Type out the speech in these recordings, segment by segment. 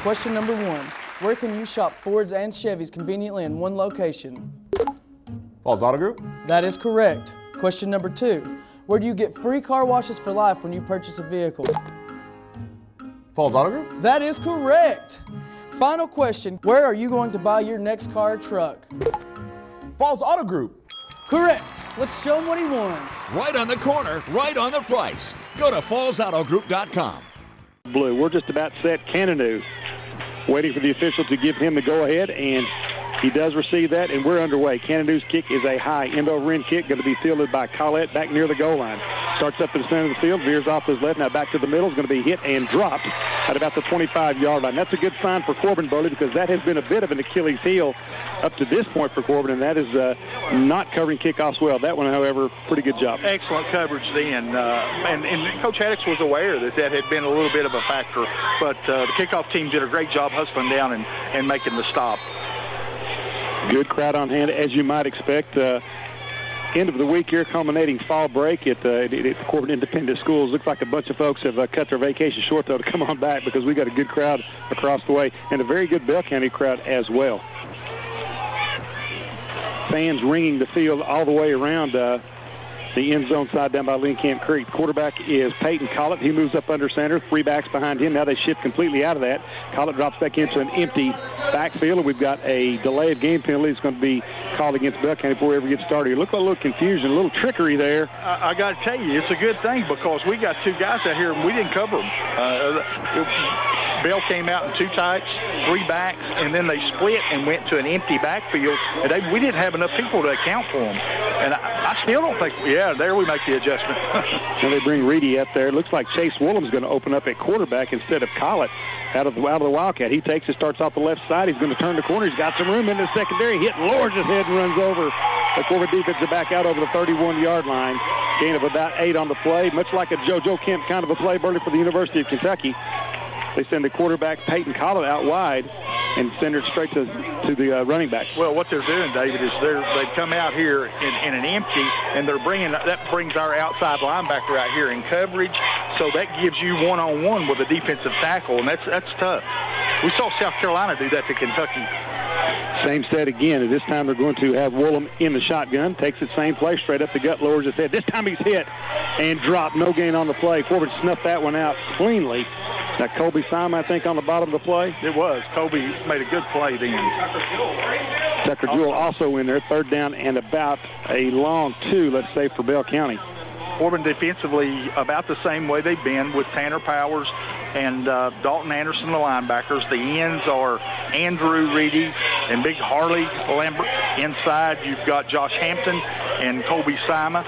Question number 1. Where can you shop Fords and Chevys conveniently in one location? Falls Auto Group? That is correct. Question number 2. Where do you get free car washes for life when you purchase a vehicle? Falls Auto Group? That is correct. Final question. Where are you going to buy your next car or truck? Falls Auto Group. Correct. Let's show him what he won. Right on the corner, right on the price. Go to fallsautogroup.com. Blue, we're just about set. Cananu waiting for the official to give him the go-ahead, and he does receive that, and we're underway. Cananu's kick is a high end-over-end kick, going to be fielded by Collette back near the goal line. Starts up to the center of the field, veers off to his left, now back to the middle. Is going to be hit and dropped at about the 25-yard line. That's a good sign for Corbin Burley, because that has been a bit of an Achilles heel up to this point for Corbin, and that is not covering kickoffs well. That one, however, pretty good job. Excellent coverage then, and Coach Haddix was aware that had been a little bit of a factor, but the kickoff team did a great job hustling down and making the stop. Good crowd on hand, as you might expect. End of the week here, culminating fall break at Corbin Independent Schools. Looks like a bunch of folks have cut their vacation short, though, to come on back, because we got a good crowd across the way, and a very good Bell County crowd as well. Fans ringing the field all the way around the end zone side down by Lincoln Creek. Quarterback is Peyton Collett. He moves up under center. 3 backs behind him. Now they shift completely out of that. Collett drops back into an empty backfield, and we've got a delay of game penalty. It's going to be called against Bell County before we ever get started. It looked like a little confusion, a little trickery there. I got to tell you, it's a good thing, because we got 2 guys out here and we didn't cover them. Bell came out in 2 tights, 3 backs, and then they split and went to an empty backfield. And we didn't have enough people to account for them. And I still don't think, there we make the adjustment. And they bring Reedy up there. It looks like Chase Woolham's going to open up at quarterback instead of Collett out of the Wildcat. He takes it, starts off the left side. He's going to turn the corner. He's got some room in the secondary. Hit lowers his head and runs over the Corbin defensive back out over the 31-yard line. Gain of about 8 on the play. Much like a JoJo Kemp kind of a play, Burley, for the University of Kentucky. They send the quarterback, Peyton Collett, out wide and send it straight to the running back. Well, what they're doing, David, is they've come out here in an empty, and that brings our outside linebacker out here in coverage, so that gives you one-on-one with a defensive tackle, and that's tough. We saw South Carolina do that to Kentucky. Same set again. At this time, they're going to have Woolham in the shotgun. Takes it same play, straight up the gut, lowers his head. This time he's hit and dropped. No gain on the play. Corbin snuffed that one out cleanly. Now, Colby Simon, I think, on the bottom of the play. It was. Colby made a good play then. Tucker Jewell also in there. 3rd down and about a long 2, let's say, for Bell County. Corbin defensively about the same way they've been, with Tanner Powers and Dalton Anderson, the linebackers. The ends are Andrew Reedy and Big Harley Lambert. Inside, you've got Josh Hampton and Colby Simon.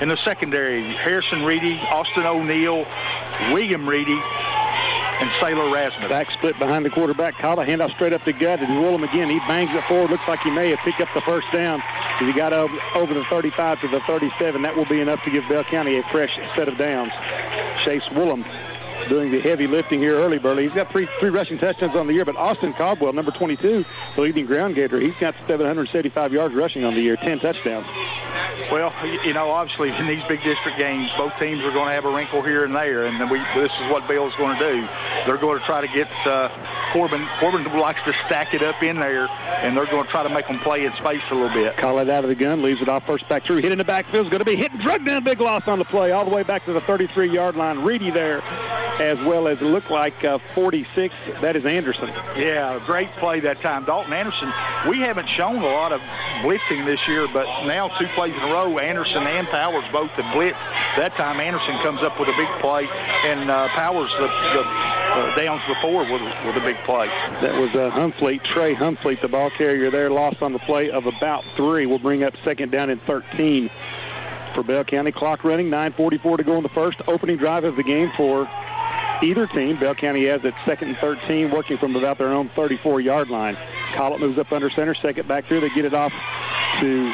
In the secondary, Harrison Reedy, Austin O'Neill, William Reedy, and Sailor Rasmus. Back split behind the quarterback. Caught a handoff straight up the gut, and Woolham again. He bangs it forward. Looks like he may have picked up the first down. He got over the 35 to the 37. That will be enough to give Bell County a fresh set of downs. Chase Woolham doing the heavy lifting here early, Burley. He's got three rushing touchdowns on the year, but Austin Caldwell, number 22, the leading ground gator, he's got 775 yards rushing on the year, 10 touchdowns. Well, obviously in these big district games, both teams are going to have a wrinkle here and there, and this is what Bell's going to do. They're going to try to get Corbin. Corbin likes to stack it up in there, and they're going to try to make them play in space a little bit. Call it out of the gun, leaves it off first back through. Hit in the backfield, is going to be hit and drugged down. Big loss on the play, all the way back to the 33-yard line. Reedy there, as well as it looked like 46. That is Anderson. Yeah, great play that time. Dalton Anderson, we haven't shown a lot of blitzing this year, but now 2 plays in a row, Anderson and Powers both have blitzed. That time Anderson comes up with a big play, and Powers the downs before with a big play. That was Trey Humfleet, the ball carrier there, lost on the play of about 3. We'll bring up 2nd down and 13 for Bell County. Clock running, 9:44 to go in the first. Opening drive of the game for either team. Bell County has it 2nd and 13, working from about their own 34-yard line. Collett moves up under center, second back through. They get it off to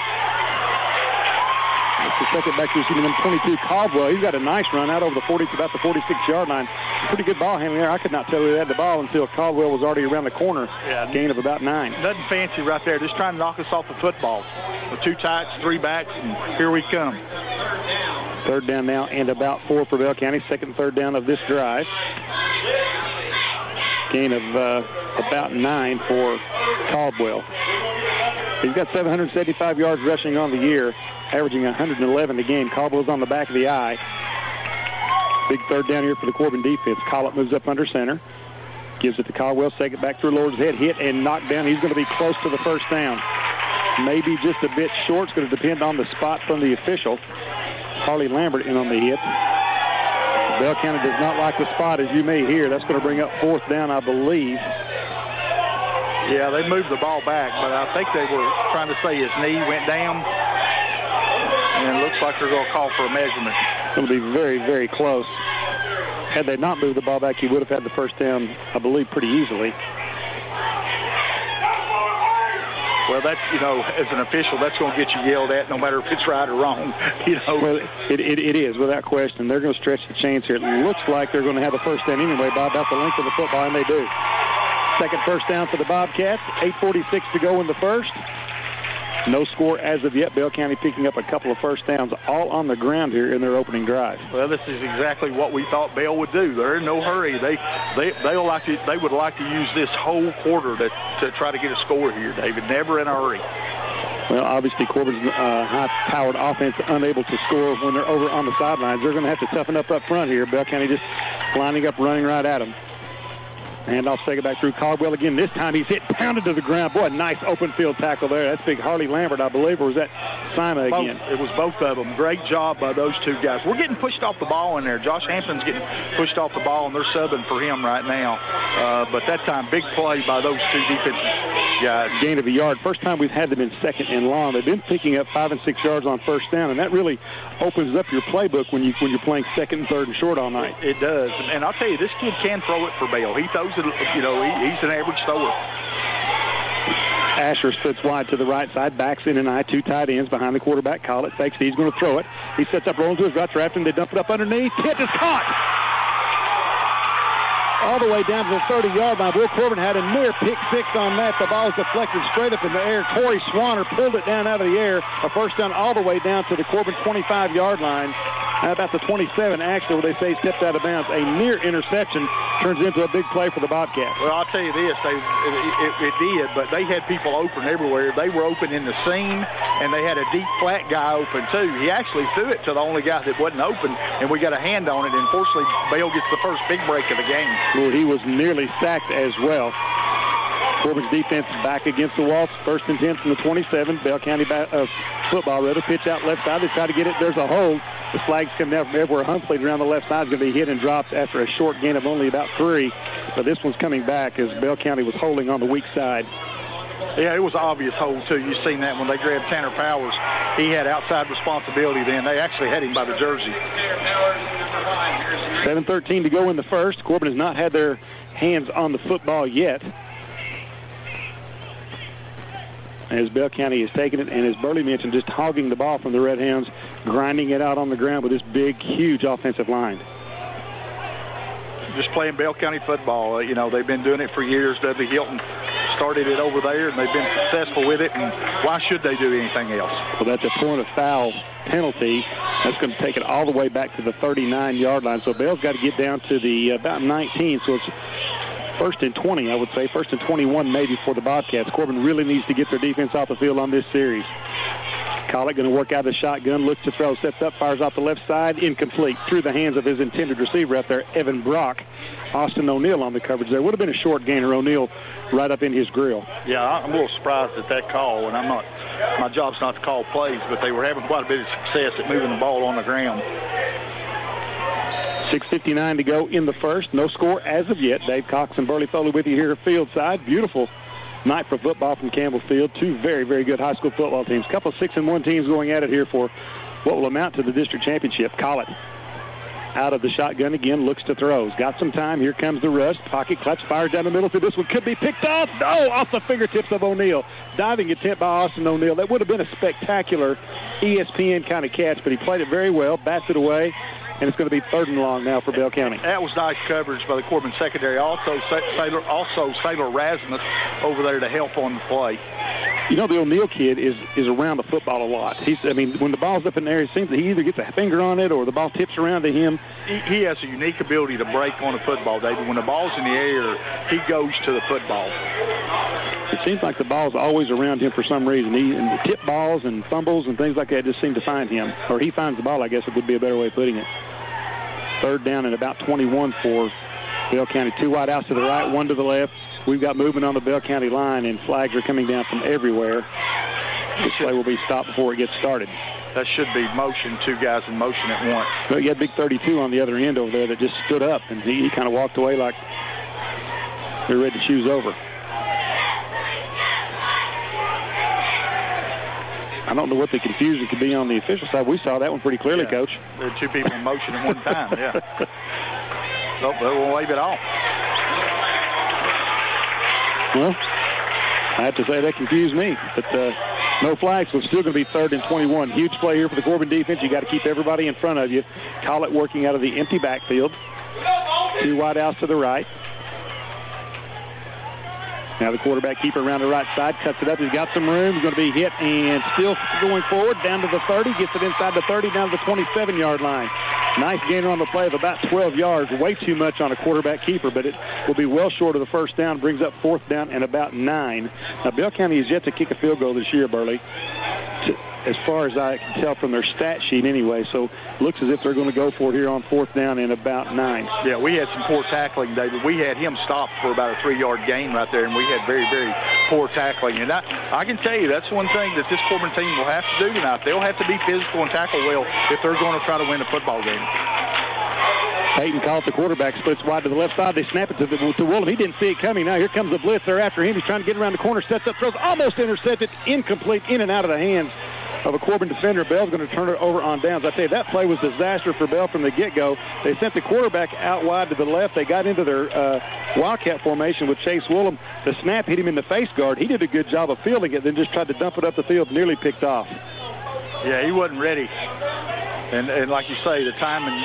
the second back to number 22, Caldwell. He's got a nice run out over the 40 to about the 46-yard line. Pretty good ball handling there. I could not tell who had the ball until Caldwell was already around the corner. Yeah, gain of about 9. Nothing fancy right there. Just trying to knock us off the football. With 2 tights, 3 backs, and here we come. 3rd down now and about 4 for Bell County. 2nd and 3rd down of this drive. Gain of about 9 for Caldwell. He's got 775 yards rushing on the year, averaging 111 a game. Caldwell's on the back of the eye. Big third down here for the Corbin defense. Collett moves up under center. Gives it to Caldwell. Second back through Lord's head. Hit and knocked down. He's going to be close to the first down. Maybe just a bit short. It's going to depend on the spot from the official. Harley Lambert in on the hit. Bell County does not like the spot, as you may hear. That's going to bring up fourth down, I believe. Yeah, they moved the ball back, but I think they were trying to say his knee went down. And it looks like they're going to call for a measurement. It's going to be very, very close. Had they not moved the ball back, he would have had the first down, I believe, pretty easily. Well, that's, as an official, that's going to get you yelled at no matter if it's right or wrong. Well, it is, without question. They're going to stretch the chains here. It looks like they're going to have the first down anyway by about the length of the football, and they do. Second first down for the Bobcats. 8:46 to go in the first. No score as of yet. Bell County picking up a couple of first downs all on the ground here in their opening drive. Well, this is exactly what we thought Bell would do. They're in no hurry. They would like to use this whole quarter to try to get a score here, David. Never in a hurry. Well, obviously Corbin's high-powered offense unable to score when they're over on the sidelines. They're going to have to toughen up front here. Bell County just lining up, running right at them. Handoff, take it back through Caldwell again. This time he's hit, pounded to the ground. Boy, a nice open field tackle there. That's big Harley Lambert, I believe, or was that Sima again? It was both of them. Great job by those two guys. We're getting pushed off the ball in there. Josh Hampton's getting pushed off the ball, and they're subbing for him right now. But that time, big play by those two defensive guys. Gain of a yard. First time we've had them in second and long. They've been picking up 5 and 6 yards on first down, and that really opens up your playbook when you're playing second and third and short all night. It does. And I'll tell you, this kid can throw it for Bell. He throws it, he's an average thrower. Asher splits wide to the right side, backs in and eye, two tight ends behind the quarterback. Collett fakes it. He's going to throw it. He sets up, rolling to his right, drafting. They dump it up underneath. Hit is caught. All the way down to the 30-yard line. Will Corbin had a near pick six on that. The ball was deflected straight up in the air. Corey Swanner pulled it down out of the air. A first down all the way down to the Corbin 25-yard line. About the 27, actually, where they say he stepped out of bounds. A near interception turns into a big play for the Bobcats. Well, I'll tell you this, it did, but they had people open everywhere. They were open in the seam, and they had a deep flat guy open, too. He actually threw it to the only guy that wasn't open, and we got a hand on it, and fortunately, Bell gets the first big break of the game. Well, he was nearly sacked as well. Corbin's defense back against the wall. First and 10 from the 27. Bell County football, rather. Pitch out left side. They try to get it. There's a hold. The flag's coming down from everywhere. Humphrey around the left side is going to be hit and dropped after a short gain of only about 3. But this one's coming back as Bell County was holding on the weak side. Yeah, it was an obvious hold, too. You've seen that when they grabbed Tanner Powers. He had outside responsibility then. They actually had him by the jersey. 7:13 to go in the first. Corbin has not had their hands on the football yet, as Bell County has taken it, and as Burley mentioned, just hogging the ball from the Redhounds, grinding it out on the ground with this big, huge offensive line. Just playing Bell County football. They've been doing it for years. Dudley Hilton started it over there, and they've been successful with it, and why should they do anything else? Well, that's a point of foul penalty. That's going to take it all the way back to the 39-yard line. So Bell's got to get down to the about 19, so it's first and 20, I would say. First and 21 maybe for the Bobcats. Corbin really needs to get their defense off the field on this series. Collett going to work out the shotgun, looks to throw, sets up, fires off the left side, incomplete. Through the hands of his intended receiver out there, Evan Brock. Austin O'Neill on the coverage there. Would have been a short gainer. O'Neill right up in his grill. Yeah, I'm a little surprised at that call, and my job's not to call plays, but they were having quite a bit of success at moving the ball on the ground. 6:59 to go in the first. No score as of yet. Dave Cox and Burley Foley with you here at Fieldside. Beautiful night for football from Campbell Field. Two very, very good high school football teams. A couple of 6-1 teams going at it here for what will amount to the district championship. Collett out of the shotgun again, looks to throws. Got some time. Here comes the rush. Pocket clutch, fires down the middle. So this one could be picked off. No, off the fingertips of O'Neill. Diving attempt by Austin O'Neill. That would have been a spectacular ESPN kind of catch, but he played it very well, bats it away, and it's going to be 3rd and long now for Bell County. That was nice coverage by the Corbin secondary. Also Sailor Rasmus over there to help on the play. You know, the O'Neal kid is around the football a lot. When the ball's up in the air, it seems that he either gets a finger on it or the ball tips around to him. He has a unique ability to break on a football, David. When the ball's in the air, he goes to the football. It seems like the ball's always around him for some reason. And the tip balls and fumbles and things like that just seem to find him. Or he finds the ball, I guess it would be a better way of putting it. 3rd down and about 21 for Bell County. 2 wide outs to the right, 1 to the left. We've got movement on the Bell County line, and flags are coming down from everywhere. This play will be stopped before it gets started. That should be motion, 2 guys in motion at once. But you had big 32 on the other end over there that just stood up, and he kind of walked away like they're ready to choose over. I don't know what the confusion could be on the official side. We saw that one pretty clearly, Coach. There are 2 people in motion at one time, yeah. So they will wave it off. Well, I have to say that confused me. But no flags, so it's still going to be 3rd and 21. Huge play here for the Corbin defense. You got to keep everybody in front of you. Collett working out of the empty backfield. 2 wide outs to the right. Now the quarterback keeper around the right side, cuts it up. He's got some room. He's going to be hit and still going forward down to the 30. Gets it inside the 30 down to the 27-yard line. Nice gainer on the play of about 12 yards. Way too much on a quarterback keeper, but it will be well short of the 1st down. Brings up 4th down and about 9. Now Bell County is yet to kick a field goal this year, Burley, as far as I can tell from their stat sheet anyway. So looks as if they're going to go for it here on 4th down and about 9. Yeah, we had some poor tackling, David. We had him stopped for about a 3-yard gain right there, and we had very, very poor tackling. And I can tell you that's one thing that this Corbin team will have to do tonight. They'll have to be physical and tackle well if they're going to try to win a football game. Peyton caught the quarterback, splits wide to the left side. They snap it to Willem. He didn't see it coming. Now here comes the blitz. They're after him. He's trying to get around the corner, sets up, throws, almost intercepted, incomplete, in and out of the hands of a Corbin defender. Bell's going to turn it over on downs. I tell you, that play was disaster for Bell from the get-go. They sent the quarterback out wide to the left. They got into their wildcat formation with Chase Willem. The snap hit him in the face guard. He did a good job of fielding it, then just tried to dump it up the field, nearly picked off. Yeah, he wasn't ready. And like you say, the timing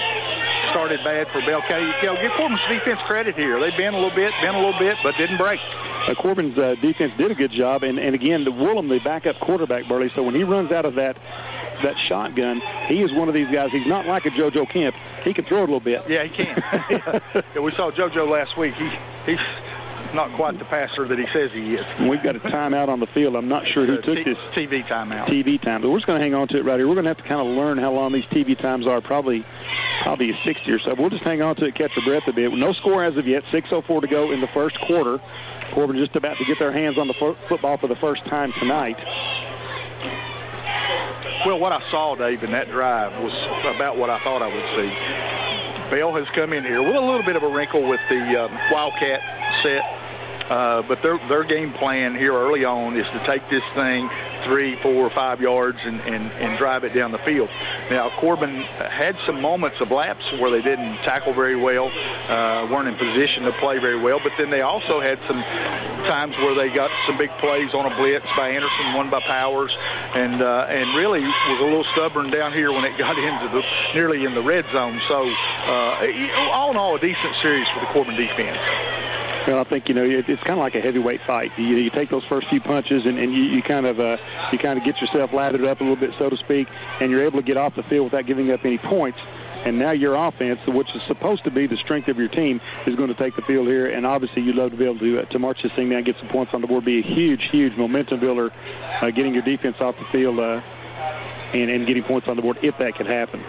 started bad for Bell County. You know, give Corbin's defense credit here. They bent a little bit, but didn't break. Corbin's defense did a good job, and again, the Willem, the backup quarterback, Burley, so when he runs out of that shotgun, he is one of these guys. He's not like a JoJo Kemp. He can throw it a little bit. Yeah, he can. Yeah, we saw JoJo last week. He's not quite the passer that he says he is. And we've got a timeout on the field. I'm not sure who took this. TV timeout. TV time. But we're just going to hang on to it right here. We're going to have to kind of learn how long these TV times are, probably 60 or so. We'll just hang on to it, catch our breath a bit. No score as of yet. 6:04 to go in the first quarter. Corbin just about to get their hands on the football for the first time tonight. Well, what I saw, Dave, in that drive was about what I thought I would see. Bell has come in here with a little bit of a wrinkle with the Wildcat set. But their game plan here early on is to take this thing 3, 4, 5 yards and drive it down the field. Now, Corbin had some moments of lapse where they didn't tackle very well, weren't in position to play very well, but then they also had some times where they got some big plays on a blitz by Anderson, one by Powers, and really was a little stubborn down here when it got into nearly in the red zone. So all in all, a decent series for the Corbin defense. Well, I think, it's kind of like a heavyweight fight. You take those first few punches and you kind of get yourself lathered up a little bit, so to speak, and you're able to get off the field without giving up any points. And now your offense, which is supposed to be the strength of your team, is going to take the field here. And obviously you'd love to be able to march this thing down, get some points on the board, be a huge, huge momentum builder, getting your defense off the field and getting points on the board if that can happen.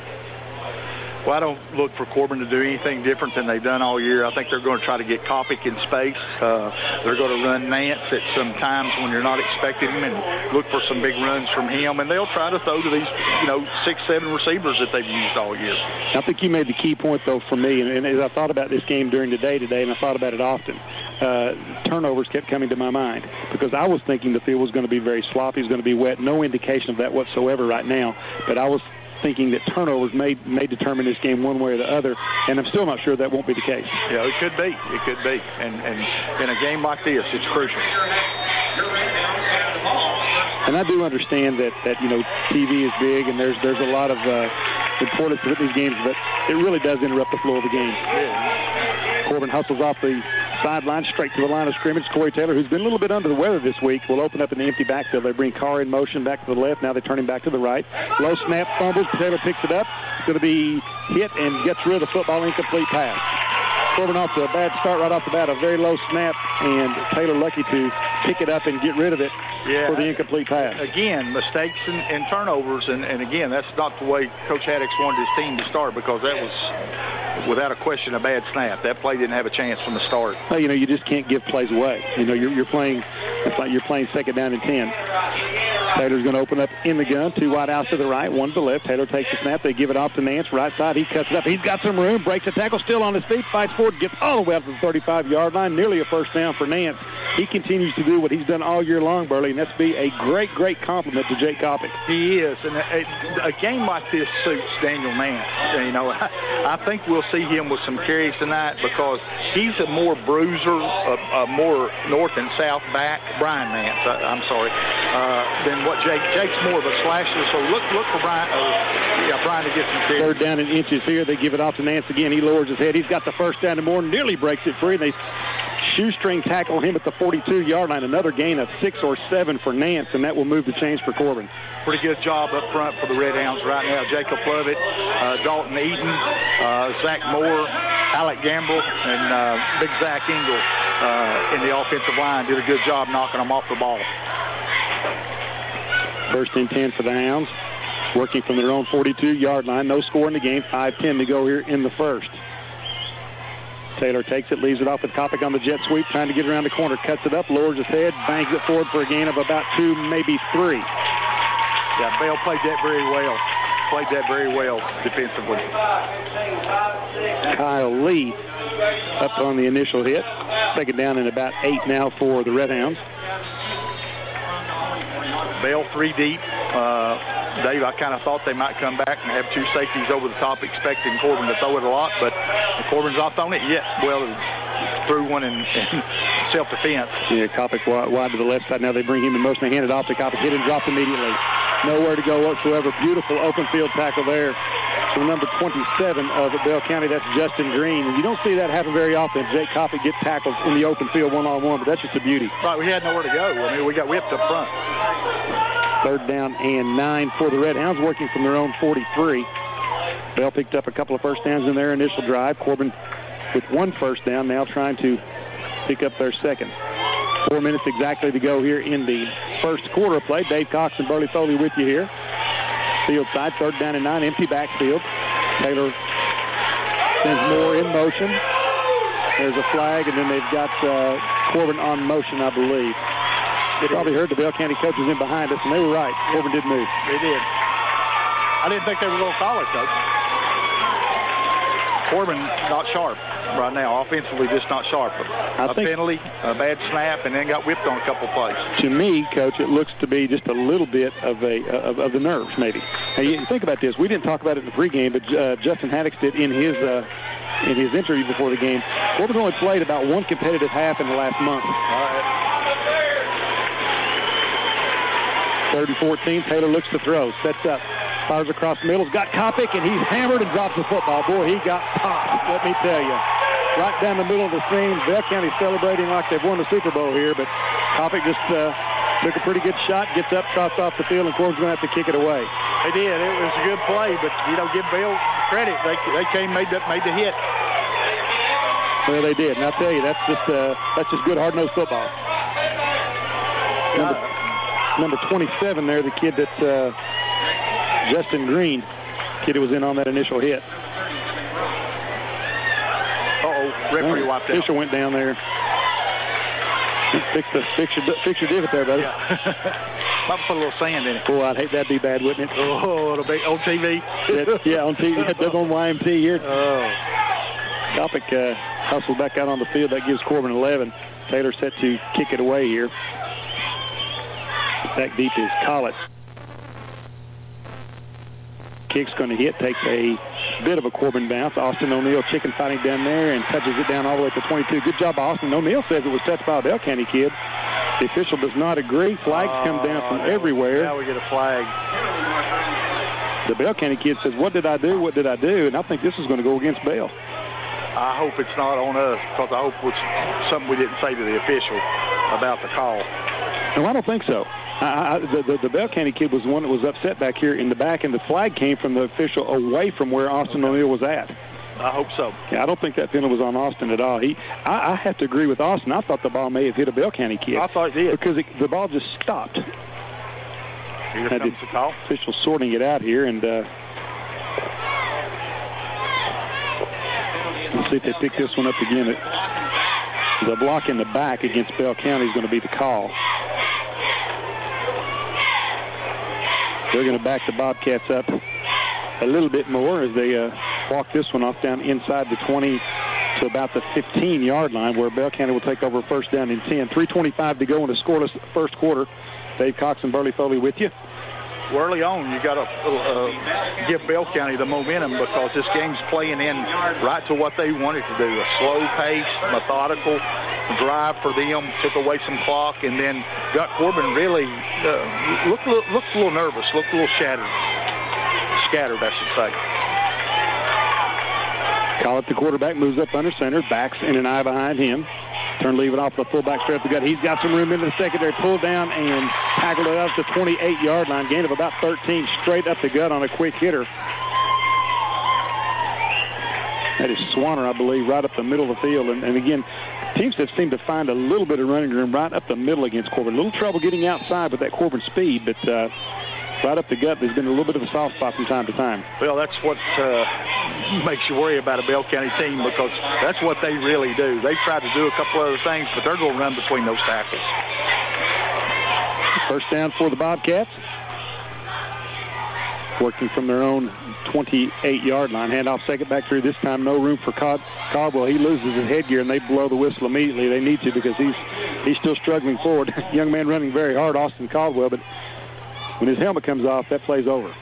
Well, I don't look for Corbin to do anything different than they've done all year. I think they're going to try to get Kopic in space. They're going to run Nance at some times when you're not expecting him and look for some big runs from him. And they'll try to throw to these, 6, 7 receivers that they've used all year. I think you made the key point, though, for me. And as I thought about this game during the day today, and I thought about it often, turnovers kept coming to my mind because I was thinking the field was going to be very sloppy, it was going to be wet. No indication of that whatsoever right now. But I was thinking that turnovers may determine this game one way or the other, and I'm still not sure that won't be the case. Yeah, it could be. It could be. And in a game like this, it's crucial. And I do understand that TV is big and there's a lot of importance to these games, but it really does interrupt the flow of the game. Yeah. Corbin hustles off the sideline straight to the line of scrimmage. Corey Taylor, who's been a little bit under the weather this week, will open up in the empty backfield. They bring Carr in motion back to the left. Now they turn him back to the right. Low snap, fumbles. Taylor picks it up. It's going to be hit and gets rid of the football. Incomplete pass. Corbin off to a bad start right off the bat. A very low snap, and Taylor lucky to pick it up and get rid of it for the incomplete pass. Again, mistakes and turnovers, and again, that's not the way Coach Haddox wanted his team to start, because that was, without a question, a bad snap. That play didn't have a chance from the start. Well, you just can't give plays away. You're playing. It's like you're playing second down and 10. Taylor's going to open up in the gun. 2 wide outs to the right, 1 to the left. Taylor takes the snap. They give it off to Nance. Right side, he cuts it up. He's got some room. Breaks the tackle. Still on his feet. Fights forward. Gets all the way up to the 35-yard line. Nearly a first down for Nance. He continues to do what he's done all year long, Burley, and that's be a great, great compliment to Jake Kopic. He is. And a game like this suits Daniel Nance. I think we'll see him with some carries tonight, because he's a more bruiser, a more north and south back, Brian Nance, I'm sorry, than what Jake's more of a slasher. So look for Brian to get some carries. 3rd down and inches here. They give it off to Nance again. He lowers his head. He's got the first down and more. Nearly breaks it free. They shoestring tackle him at the 42-yard line. Another gain of 6 or 7 for Nance, and that will move the chains for Corbin. Pretty good job up front for the Redhounds right now. Jacob Lovett, Dalton Eaton, Zach Moore, Alec Gamble, and Big Zach Engel in the offensive line did a good job knocking them off the ball. 1st and 10 for the Hounds, working from their own 42-yard line. No score in the game. 5:10 to go here in the first. Taylor takes it, leaves it off with Kopic on the jet sweep, trying to get around the corner, cuts it up, lowers his head, bangs it forward for a gain of about 2, maybe 3. Yeah, Bell played that very well. Played that very well defensively. Kyle Lee up on the initial hit. Second down and about 8 now for the Redhounds. Bell 3 deep. Dave, I kind of thought they might come back and have 2 safeties over the top, expecting Corbin to throw it a lot, but Corbin's not throwing it yet. Well, threw one in self-defense. Yeah, Kopic wide to the left side. Now they bring him in motion. They hand it off to Kopic. Hit and dropped immediately. Nowhere to go whatsoever. Beautiful open field tackle there from number 27 of Bell County. That's Justin Green. And you don't see that happen very often. Jake Kopic gets tackled in the open field one-on-one, but that's just a beauty. Right, we had nowhere to go. I mean, we got whipped up front. 3rd down and 9 for the Redhounds, working from their own 43. Bell picked up a couple of first downs in their initial drive. Corbin with 1 first down, now trying to pick up their second. 4 minutes exactly to go here in the first quarter of play. Dave Cox and Burley Foley with you here. Field side, 3rd down and 9, empty backfield. Taylor sends Moore in motion. There's a flag, and then they've got Corbin on motion, I believe. They probably heard the Bell County coaches in behind us, and they were right. Corbin did move. They did. I didn't think they were going to call it, though. Corbin not sharp right now. Offensively, just not sharp. A penalty, a bad snap, and then got whipped on a couple plays. To me, Coach, it looks to be just a little bit of of the nerves, maybe. Now, you think about this. We didn't talk about it in the pregame, but Justin Haddox did in his interview before the game. Corbin's only played about 1 competitive half in the last month. All right. 3rd and 14. Taylor looks to throw. Sets up. Fires across the middle. Got Kopic, and he's hammered and drops the football. Boy, he got popped, let me tell you. Right down the middle of the scene. Bell County celebrating like they've won the Super Bowl here, but Kopic just took a pretty good shot, gets up, trots off the field, and Corbin's going to have to kick it away. They did. It was a good play, but, give Bell credit. They came made the hit. Well, they did, and I'll tell you, that's just good, hard-nosed football. Number 27 there, the kid that's Justin Green, kid who was in on that initial hit. Referee wiped out. Fisher went down there. Fix your divot there, buddy. Yeah. Might put a little sand in it. Boy, I'd hate that'd be bad, wouldn't it? Oh, it'll be on TV. Yeah, on TV. That's on YMT here. Oh. Kopic hustled back out on the field. That gives Corbin 11. Taylor set to kick it away here. Back deep is Collett. Kick's going to hit, takes a bit of a Corbin bounce. Austin O'Neill chicken fighting down there and touches it down all the way to 22. Good job, Austin. O'Neill says it was touched by a Bell County kid. The official does not agree. Flags come down from everywhere. Now we get a flag. The Bell County kid says, what did I do? What did I do? And I think this is going to go against Bell. I hope it's not on us, because I hope it's something we didn't say to the official about the call. No, I don't think so. The Bell County kid was the one that was upset back here in the back, and the flag came from the official away from where Austin O'Neill was at. I hope so. Yeah, I don't think that penalty was on Austin at all. I have to agree with Austin. I thought the ball may have hit a Bell County kid. I thought it did. Because the ball just stopped. Here comes the call. Official sorting it out here, and let's see if they pick this one up again. The block in the back against Bell County is going to be the call. They're going to back the Bobcats up a little bit more as they walk this one off down inside the 20 to about the 15-yard line, where Bell County will take over first down and 10. 3:25 to go in a scoreless first quarter. Dave Cox and Burley Foley with you. Early on, you got to give Bell County the momentum, because this game's playing in right to what they wanted to do. A slow pace, methodical drive for them, took away some clock, and then got Corbin really looked a little nervous, looked a little scattered, I should say. Collett, the quarterback, moves up under center, backs in an eye behind him. Turn, leave it off the fullback straight up the gut. He's got some room into the secondary, pulled down and tackled it up to the 28-yard line. Gain of about 13 straight up the gut on a quick hitter. That is Swanner, I believe, right up the middle of the field. And again, teams have seemed to find a little bit of running room right up the middle against Corbin. A little trouble getting outside with that Corbin speed, but right up the gut, there's been a little bit of a soft spot from time to time. Well, that's what makes you worry about a Bell County team, because that's what they really do. They try to do a couple other things, but they're going to run between those tackles. First down for the Bobcats. Working from their own 28-yard line. Handoff second back through. This time no room for Caldwell. He loses his headgear, and they blow the whistle immediately. They need to, because he's still struggling forward. Young man running very hard, Austin Caldwell, but when his helmet comes off, that play's over.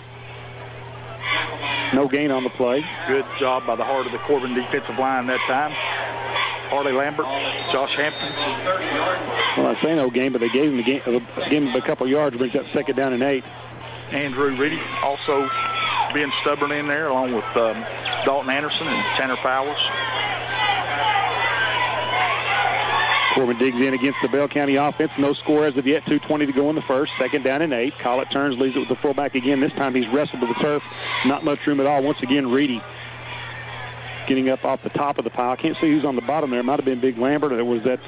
No gain on the play. Good job by the heart of the Corbin defensive line that time. Harley Lambert, Josh Hampton. Well, I say no gain, but they gave him a couple yards, brings up second down and 8. Andrew Reedy also being stubborn in there, along with Dalton Anderson and Tanner Powers. Corbin digs in against the Bell County offense. No score as of yet. 2:20 to go in the first. Second down and 8. Collett turns, leaves it with the fullback again. This time he's wrestled to the turf. Not much room at all. Once again, Reedy getting up off the top of the pile. I can't see who's on the bottom there. It might have been Big Lambert, or there was that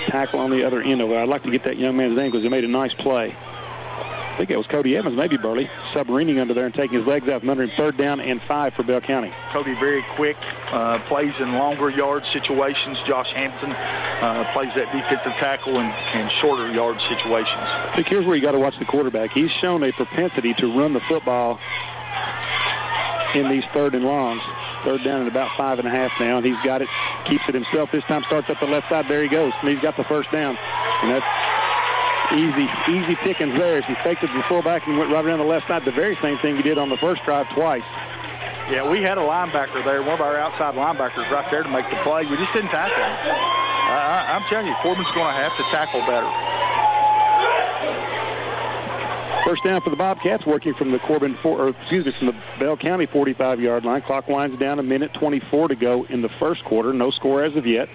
tackle on the other end of it. I'd like to get that young man's name, because he made a nice play. I think it was Cody Evans, maybe Burley, submarining under there and taking his legs out from under him. Third down and 5 for Bell County. Cody very quick, plays in longer yard situations. Josh Hampton plays that defensive tackle in shorter yard situations. I think here's where you got to watch the quarterback. He's shown a propensity to run the football in these third and longs. Third down and about 5.5 now, and he's got it, keeps it himself. This time starts up the left side. There he goes. And he's got the first down. And that's easy pickings there as he faked it to the fullback and went right around the left side. The very same thing he did on the first drive twice. Yeah, we had a linebacker there, one of our outside linebackers right there to make the play. We just didn't tackle him. I'm telling you, Corbin's going to have to tackle better. First down for the Bobcats, working from the from the Bell County 45-yard line. Clock winds down, 1:24 to go in the first quarter. No score as of yet.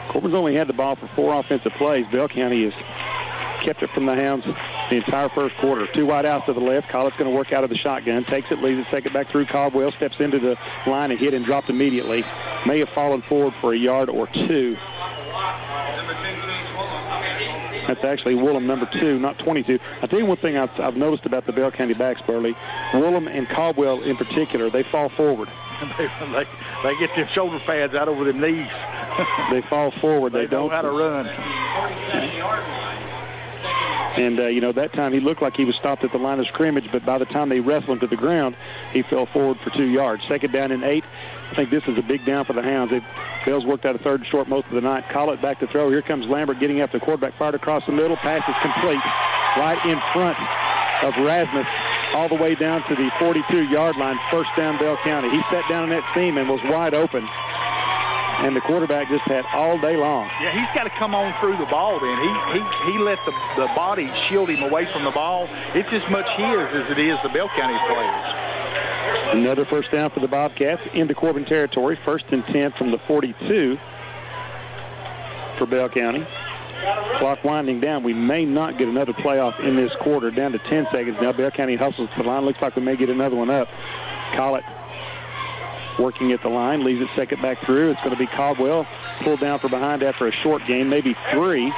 Corbin's only had the ball for 4 offensive plays. Bell County has kept it from the Hounds the entire first quarter. 2 wide outs to the left. Collett's going to work out of the shotgun. Takes it, leaves it, take it back through. Caldwell steps into the line and hit and dropped immediately. May have fallen forward for a yard or 2. That's actually Woolham, number 2, not 22. I'll tell you one thing I've noticed about the Bell County backs, Burley. Woolham and Caldwell in particular, they fall forward. They get their shoulder pads out over their knees. They fall forward. They don't know how to run. And, that time he looked like he was stopped at the line of scrimmage, but by the time they wrestled him to the ground, he fell forward for 2 yards. Second down and 8. I think this is a big down for the Hounds. Bell's worked out a third and short most of the night. Collett back to throw. Here comes Lambert getting after the quarterback. Fired across the middle. Pass is complete right in front of Rasmus all the way down to the 42-yard line. First down, Bell County. He sat down in that seam and was wide open. And the quarterback just had all day long. Yeah, he's got to come on through the ball then. He let the body shield him away from the ball. It's as much his as it is the Bell County players. Another first down for the Bobcats into Corbin territory. 1st and 10 from the 42 for Bell County. Clock winding down. We may not get another playoff in this quarter. Down to 10 seconds now. Bell County hustles to the line. Looks like we may get another one up. Collett working at the line. Leaves it second back through. It's going to be Caldwell pulled down from behind after a short gain, maybe 3.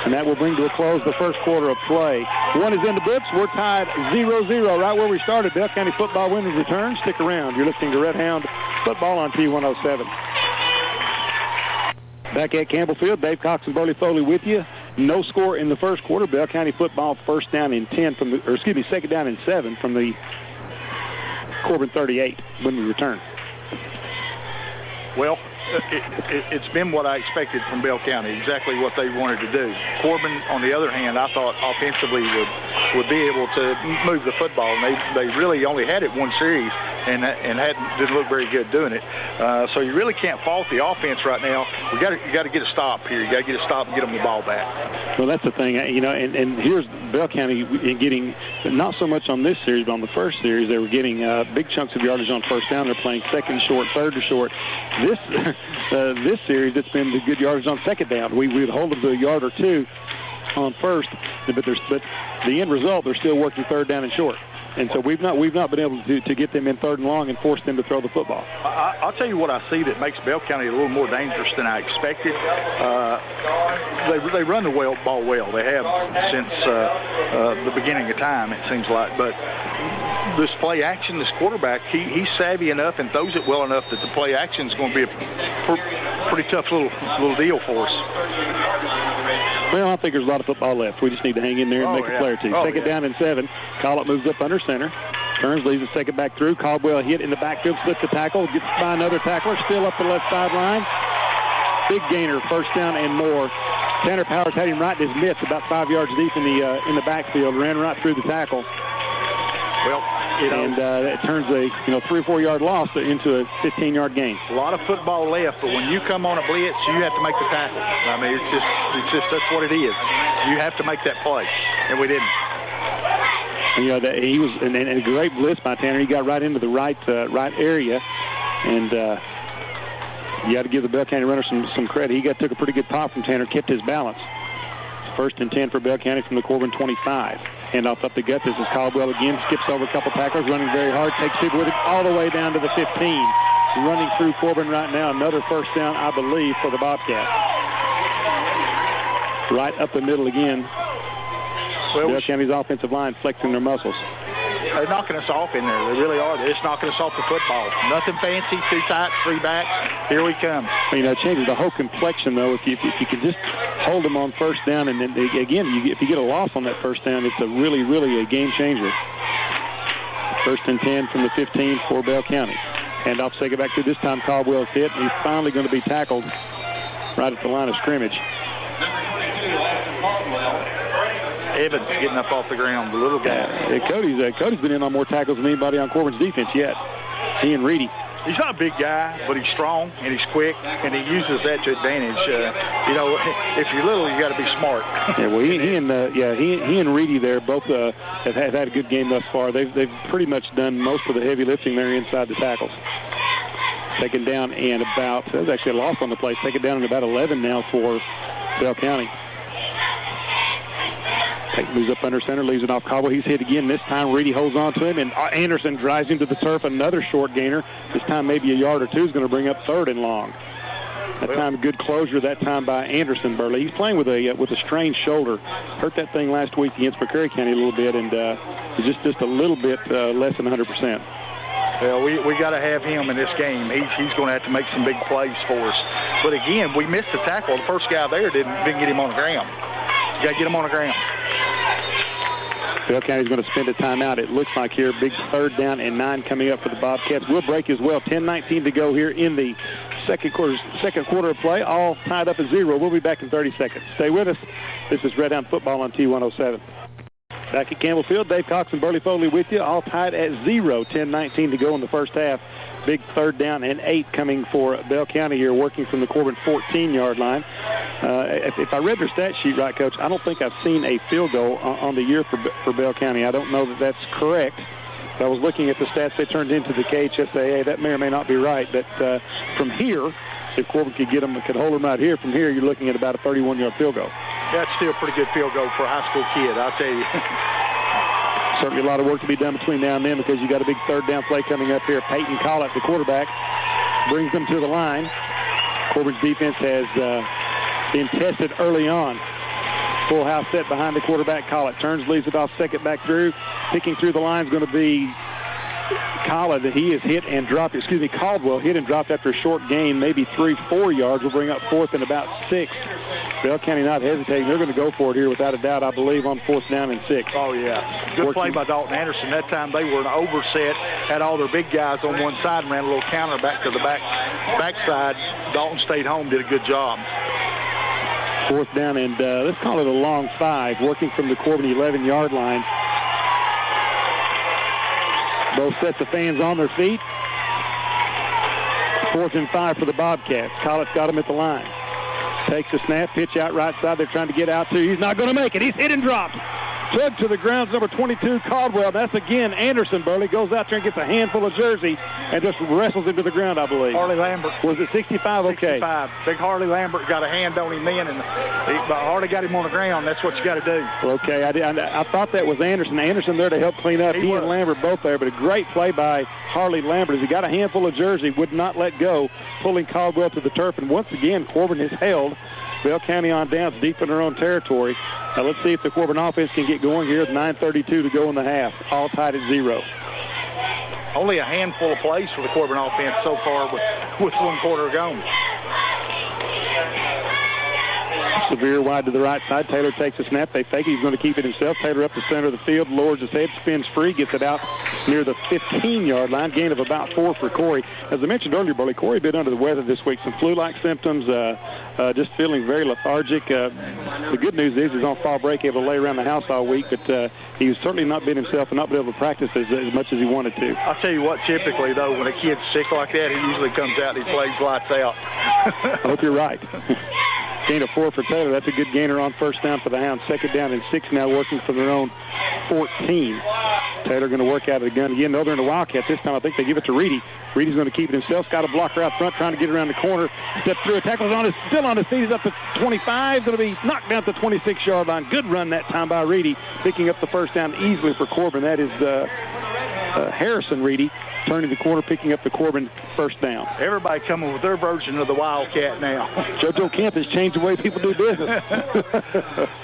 And that will bring to a close the first quarter of play. One is in the books. We're tied 0-0 right where we started. Bell County football wins return. Stick around. You're listening to Redhound football on T107. Back at Campbell Field, Dave Cox and Burley Foley with you. No score in the first quarter. Bell County football first down and 10 from the, or excuse me, second down and 7 from the Corbin 38 when we return. Well, it's been what I expected from Bell County, exactly what they wanted to do. Corbin, on the other hand, I thought offensively would be able to move the football. And they really only had it one series and didn't look very good doing it. So you really can't fault the offense right now. You got to get a stop here. You got to get a stop and get them the ball back. Well, that's the thing, and here's Bell County getting not so much on this series, but on the first series they were getting big chunks of yardage on first down. They're playing second short, third to short. This series, it's been the good yardage on second down. We would hold them to a yard or two on first, but the end result, they're still working third down and short. And so we've not been able to get them in third and long and force them to throw the football. I'll tell you what I see that makes Bell County a little more dangerous than I expected. They run the ball well. They have since the beginning of time, it seems like. But this play action, this quarterback, he's savvy enough and throws it well enough that the play action is going to be a pretty tough little deal for us. Well, I think there's a lot of football left. We just need to hang in there and make a play or two. Second down and 7. Collett moves up under center. Turns, leaves the second back through. Caldwell hit in the backfield, slips the tackle, gets by another tackler, still up the left sideline. Big gainer, first down and more. Tanner Powers had him right in his mitts, about 5 yards deep in the backfield, ran right through the tackle. Well, it turns a 3 or 4 yard loss into a 15-yard gain. A lot of football left, but when you come on a blitz, you have to make the tackle. I mean, it's just that's what it is. You have to make that play, and we didn't. And, he was and a great blitz by Tanner. He got right into the right area, and you got to give the Bell County runner some credit. He took a pretty good pop from Tanner, kept his balance. First and 10 for Bell County from the Corbin 25. Handoff up the gut. This is Caldwell again. Skips over a couple tacklers, running very hard. Takes people with it all the way down to the 15. Running through Corbin right now. Another first down, I believe, for the Bobcats. Right up the middle again. Bell County's offensive line flexing their muscles. They're knocking us off in there. They really are. They're just knocking us off the football. Nothing fancy, 2 tight, 3 back. Here we come. It changes the whole complexion, though, if you can just hold them on first down. And then, again, if you get a loss on that first down, it's really a game changer. First and 10 from the 15 for Bell County. Handoff, second back to this time. Caldwell's hit. He's finally going to be tackled right at the line of scrimmage. Evans getting up off the ground, the little guy. Cody's been in on more tackles than anybody on Corbin's defense yet. He and Reedy. He's not a big guy, but he's strong and he's quick, and he uses that to advantage. If you're little, you got to be smart. Yeah, well, he and Reedy there both have had a good game thus far. They've pretty much done most of the heavy lifting there inside the tackles. Second down and about. There's actually a loss on the play. Second down and about 11 now for Bell County. Moves up under center, leaves it off Caldwell. He's hit again. This time Reedy holds on to him, and Anderson drives him to the turf. Another short gainer. This time maybe a yard or two is going to bring up third and long. That time good closure. That time by Anderson Burley. He's playing with a strained shoulder. Hurt that thing last week against McCreary County a little bit, and just a little bit less than 100%. Well, we got to have him in this game. He's going to have to make some big plays for us. But again, we missed the tackle. The first guy there didn't get him on the ground. You got to get him on the ground. Bell County's going to spend a timeout, it looks like here. Big third down and 9 coming up for the Bobcats. We'll break as well. 10-19 to go here in the second quarter of play. All tied up at 0. We'll be back in 30 seconds. Stay with us. This is Redhound football on T107. Back at Campbell Field, Dave Cox and Burley Foley with you. All tied at 0. 10-19 to go in the first half. Big third down and 8 coming for Bell County here, working from the Corbin 14-yard line. If I read their stat sheet right, Coach, I don't think I've seen a field goal on the year for Bell County. I don't know that that's correct. I was looking at the stats they turned into the KHSAA. That may or may not be right, but from here, if Corbin could hold them out here, from here you're looking at about a 31-yard field goal. That's still a pretty good field goal for a high school kid, I'll tell you. Certainly a lot of work to be done between now and then because you got a big third down play coming up here. Peyton Collett, the quarterback, brings them to the line. Corbin's defense has been tested early on. Full house set behind the quarterback. Collett turns, leaves it off second back through. Picking through the line is going to be Collett. He is hit and dropped. Caldwell hit and dropped after a short gain, maybe 3-4 yards. Will bring up fourth and about 6. Bell County not hesitating. They're going to go for it here without a doubt, I believe, on 4th down and 6. Oh, yeah. Good play by Dalton Anderson. That time they were an overset, had all their big guys on one side and ran a little counter back to the backside. Dalton stayed home, did a good job. 4th down and let's call it a long 5, working from the Corbin 11-yard line. Both sets of fans on their feet. 4th and 5 for the Bobcats. Collett's got him at the line. Takes a snap, pitch out right side. They're trying to get out to. He's not going to make it. He's hit and dropped. Tugged to the ground, number 22, Caldwell. That's again Anderson. Burley goes out there and gets a handful of jersey and just wrestles him to the ground, I believe. Harley Lambert. Was it 65? Okay. 65. Big Harley Lambert got a hand on him then, but Harley got him on the ground. That's what you got to do. Okay, I thought that was Anderson. Anderson there to help clean up. He and Lambert both there, but a great play by Harley Lambert as he got a handful of jersey, would not let go, pulling Caldwell to the turf. And once again, Corbin has held Bell County on downs deep in their own territory. Now let's see if the Corbin offense can get going here with 9:32 to go in the half. All tied at 0. Only a handful of plays for the Corbin offense so far with 1 quarter gone. Severe wide to the right side. Taylor takes a snap. They fake it. He's going to keep it himself. Taylor up the center of the field, lowers his head, spins free, gets it out near the 15-yard line. Gain of about 4 for Corey. As I mentioned earlier, Burley, Corey been under the weather this week. Some flu-like symptoms, just feeling very lethargic. The good news is he's on fall break, able to lay around the house all week, but he's certainly not been himself and not been able to practice as much as he wanted to. I'll tell you what, typically, though, when a kid's sick like that, he usually comes out and he plays lights out. I hope you're right. Gain of 4 for Taylor. That's a good gainer on 1st down for the Hounds. 2nd down and 6 now, working from their own 14. Taylor going to work out of the gun again. No, they're in the Wildcat this time. I think they give it to Reedy. Reedy's going to keep it himself. Got a blocker out front, trying to get around the corner. Step through. A tackle's still on his feet. He's up to 25. Going to be knocked down at the 26-yard line. Good run that time by Reedy, picking up the 1st down easily for Corbin. That is Harrison Reedy turning the corner, picking up the Corbin 1st down. Everybody coming with their version of the Wildcat now. JoJo Kemp has changed the way people do business.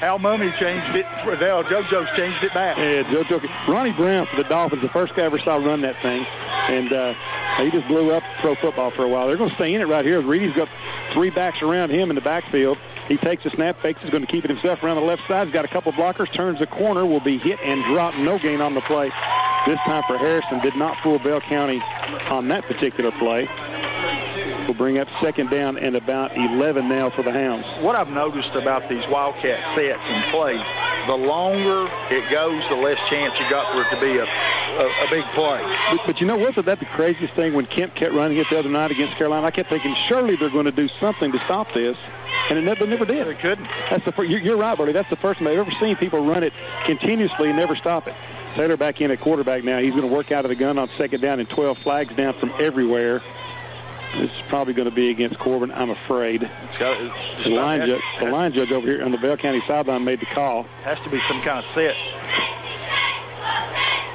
Al Mummy changed it. JoJo's changed it back. Yeah, JoJo. Ronnie Brown for the Dolphins, the first guy I ever saw run that thing. And he just blew up pro football for a while. They're going to stay in it right here. Reedy's got 3 backs around him in the backfield. He takes a snap, fakes, is going to keep it himself around the left side. He's got a couple blockers, turns the corner, will be hit and dropped. No gain on the play. This time for Harrison. Did not fool Bell County on that particular play. We'll bring up 2nd down and about 11 now for the Hounds. What I've noticed about these Wildcat sets and plays, the longer it goes, the less chance you got for it to be a big play. But you know, wasn't that the craziest thing when Kemp kept running it the other night against Carolina? I kept thinking, surely they're going to do something to stop this. And they never did. They couldn't. You're right, Burley. That's the first time I've ever seen people run it continuously and never stop it. Taylor back in at quarterback now. He's going to work out of the gun on 2nd down and 12 flags down from everywhere. This is probably going to be against Corbin, I'm afraid. The line judge over here on the Bell County sideline made the call. Has to be some kind of set.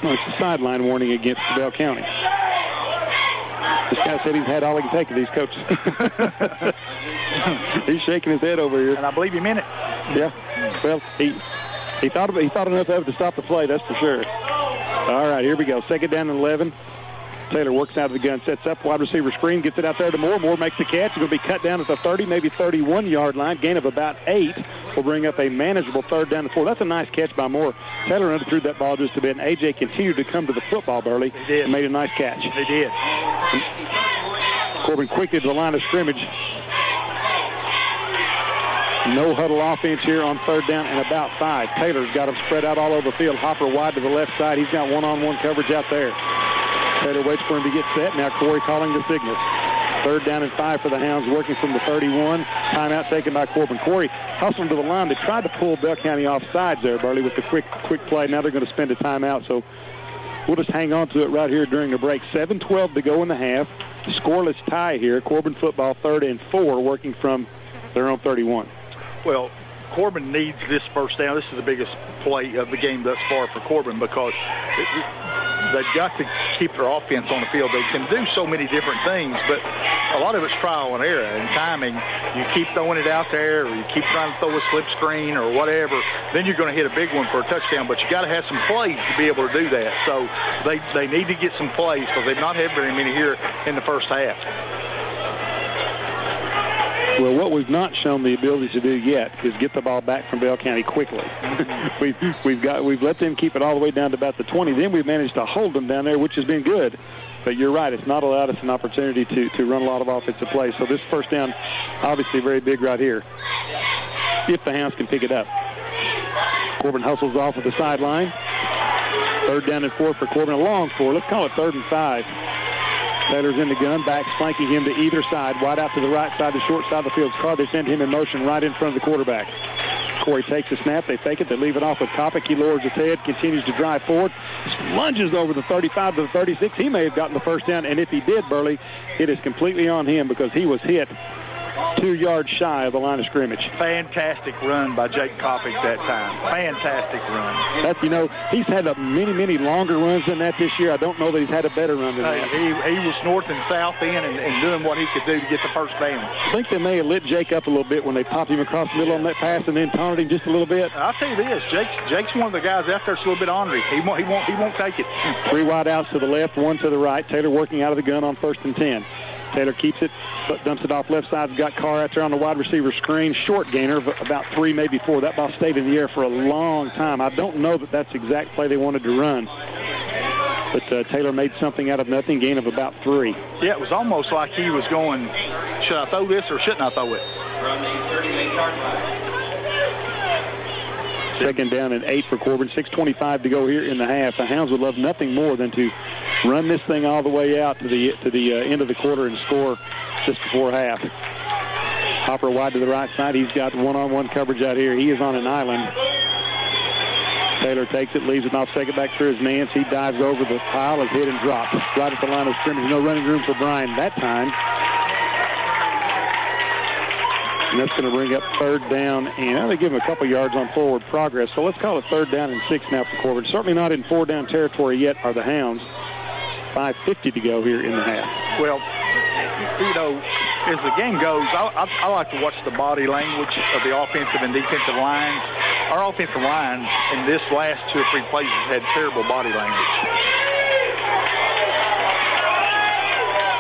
No, it's a sideline warning against Bell County. This guy said he's had all he can take of these coaches. He's shaking his head over here. And I believe he meant it. Yeah. Well, he thought enough of it to stop the play, that's for sure. All right, here we go. 2nd down and 11. Taylor works out of the gun, sets up, wide receiver screen, gets it out there to Moore. Moore makes the catch. It's going to be cut down at the 30, maybe 31-yard line. Gain of about 8 will bring up a manageable 3rd down and 4. That's a nice catch by Moore. Taylor underthrew that ball just a bit, and A.J. continued to come to the football, Burley. He did. And made a nice catch. He did. Corbin quickly to the line of scrimmage. No huddle offense here on 3rd down and about 5. Taylor's got them spread out all over the field. Hopper wide to the left side. He's got one-on-one coverage out there. Taylor waits for him to get set. Now Corey calling the signals. 3rd down and 5 for the Hounds, working from the 31. Timeout taken by Corbin. Corey hustled to the line. They tried to pull Bell County off sides there, Burley, with the quick play. Now they're going to spend a timeout, so we'll just hang on to it right here during the break. 7:12 to go in the half. Scoreless tie here. Corbin football 3rd and 4, working from their own 31. Well, Corbin needs this first down. This is the biggest play of the game thus far for Corbin because they've got to keep their offense on the field. They can do so many different things, but a lot of it's trial and error and timing. You keep throwing it out there, or you keep trying to throw a slip screen or whatever, then you're going to hit a big one for a touchdown, but you got to have some plays to be able to do that. So they need to get some plays because they've not had very many here in the first half. Well, what we've not shown the ability to do yet is get the ball back from Bell County quickly. we've let them keep it all the way down to about the 20. Then we've managed to hold them down there, which has been good. But you're right, it's not allowed us an opportunity to run a lot of offensive plays. So this first down, obviously very big right here, if the Hounds can pick it up. Corbin hustles off at the sideline. 3rd down and 4 for Corbin, a long 4. Let's call it 3rd and 5. Taylor's in the gun, backs flanking him to either side, wide out to the right side, the short side of the field's car. They send him in motion right in front of the quarterback. Corey takes the snap, they fake it, they leave it off with Kopic. He lowers his head, continues to drive forward, lunges over the 35 to the 36. He may have gotten the first down, and if he did, Burley, it is completely on him because he was hit 2 yards shy of the line of scrimmage. Fantastic run by Jake Kopic that time. Fantastic run. That's, he's had many longer runs than that this year. I don't know that he's had a better run than that. He was north and south end and doing what he could do to get the first down. I think they may have lit Jake up a little bit when they popped him across the middle on that pass and then taunted him just a little bit. I'll tell you this, Jake's one of the guys out there that's a little bit ornery. He won't take it. 3 wide outs to the left, 1 to the right. Taylor working out of the gun on 1st and 10. Taylor keeps it, but dumps it off left side. Got Carr out there on the wide receiver screen. Short gainer of about 3, maybe 4. That ball stayed in the air for a long time. I don't know that that's the exact play they wanted to run. But Taylor made something out of nothing, gain of about 3. Yeah, it was almost like he was going, should I throw this or shouldn't I throw it? 2nd down and 8 for Corbin. 6:25 to go here in the half. The Hounds would love nothing more than to run this thing all the way out to the end of the quarter and score just before half. Hopper wide to the right side. He's got one-on-one coverage out here. He is on an island. Taylor takes it, leaves it off second back through his man. He dives over the pile, is hit and dropped right at the line of scrimmage. No running room for Bryan that time. And that's going to bring up 3rd down, and they give him a couple yards on forward progress. So let's call it 3rd down and 6 now for Corbin. Certainly not in 4-down territory yet are the Hounds. 5:50 to go here in the half. Well, as the game goes, I like to watch the body language of the offensive and defensive lines. Our offensive line in this last 2 or 3 plays has had terrible body language.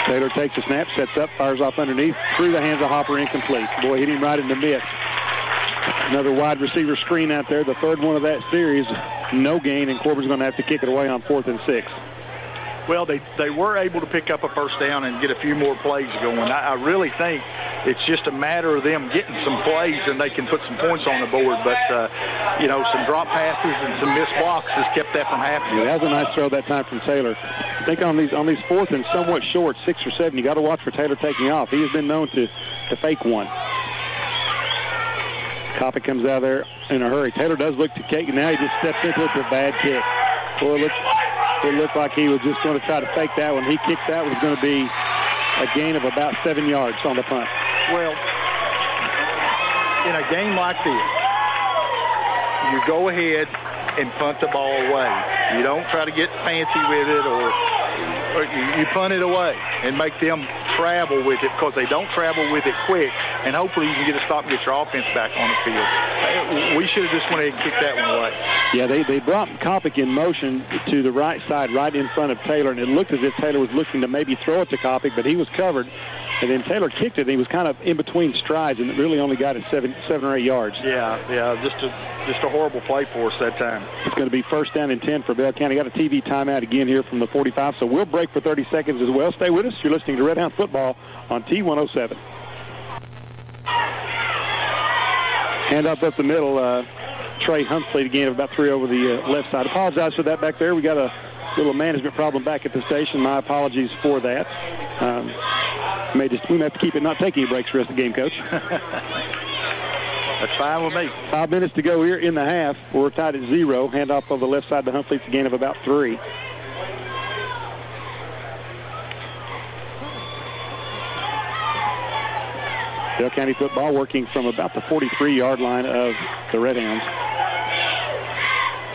Taylor takes a snap, sets up, fires off underneath, through the hands of Hopper, incomplete. Boy, hit him right in the mitt. Another wide receiver screen out there, the 3rd one of that series. No gain, and Corbin's going to have to kick it away on 4th and 6. Well, they were able to pick up a first down and get a few more plays going. I really think it's just a matter of them getting some plays and they can put some points on the board. But, some drop passes and some missed blocks has kept that from happening. Yeah, that was a nice throw that time from Taylor. I think on these 4th and somewhat short, 6 or 7, you got to watch for Taylor taking off. He has been known to fake one. Kopic comes out of there in a hurry. Taylor does look to kick, and now he just steps into it for a bad kick. Boy, it looked like he was just going to try to fake that one. He kicked that was going to be a gain of about 7 yards on the punt. Well, in a game like this, you go ahead and punt the ball away. You don't try to get fancy with it or you punt it away and make them travel with it because they don't travel with it quick, and hopefully you can get a stop and get your offense back on the field. We should have just went ahead and kicked that one away. Yeah, they brought Kopic in motion to the right side right in front of Taylor, and it looked as if Taylor was looking to maybe throw it to Kopic, but he was covered. And then Taylor kicked it, and he was kind of in between strides, and it really only got it 7 or 8 yards. Yeah, just a horrible play for us that time. It's going to be 1st down and 10 for Bell County. Got a TV timeout again here from the 45, so we'll break for 30 seconds as well. Stay with us. You're listening to Redhound Football on T107. Handoff up the middle. Trey Humphrey to gain of about 3 over the left side. Apologize for that back there. We got a little management problem back at the station. My apologies for that. We may have to keep it, not take any breaks for the rest of the game, Coach. That's fine with me. 5 minutes to go here in the half. We're tied at 0. Handoff on the left side to Humphrey. It's a gain of about 3. Dale County football working from about the 43-yard line of the Redhounds.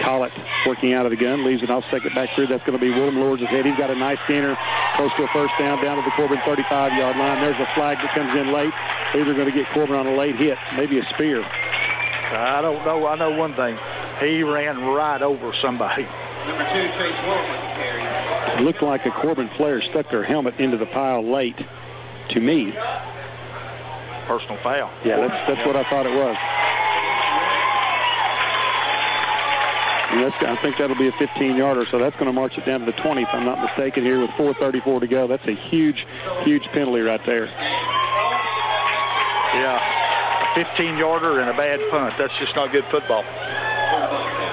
Collett working out of the gun, leaves it off second back through. That's going to be Willem Lords' head. He's got a nice gainer close to a first down to the Corbin 35-yard line. There's a flag that comes in late. They're either going to get Corbin on a late hit, maybe a spear. I don't know. I know one thing. He ran right over somebody. Number 2, Trace Wolf with the carry. It looked like a Corbin player stuck their helmet into the pile late to me. Personal foul. Yeah, that's what I thought it was. And I think that'll be a 15-yarder, so that's going to march it down to the 20, if I'm not mistaken, here with 4:34 to go. That's a huge, huge penalty right there. Yeah, a 15-yarder and a bad punt. That's just not good football.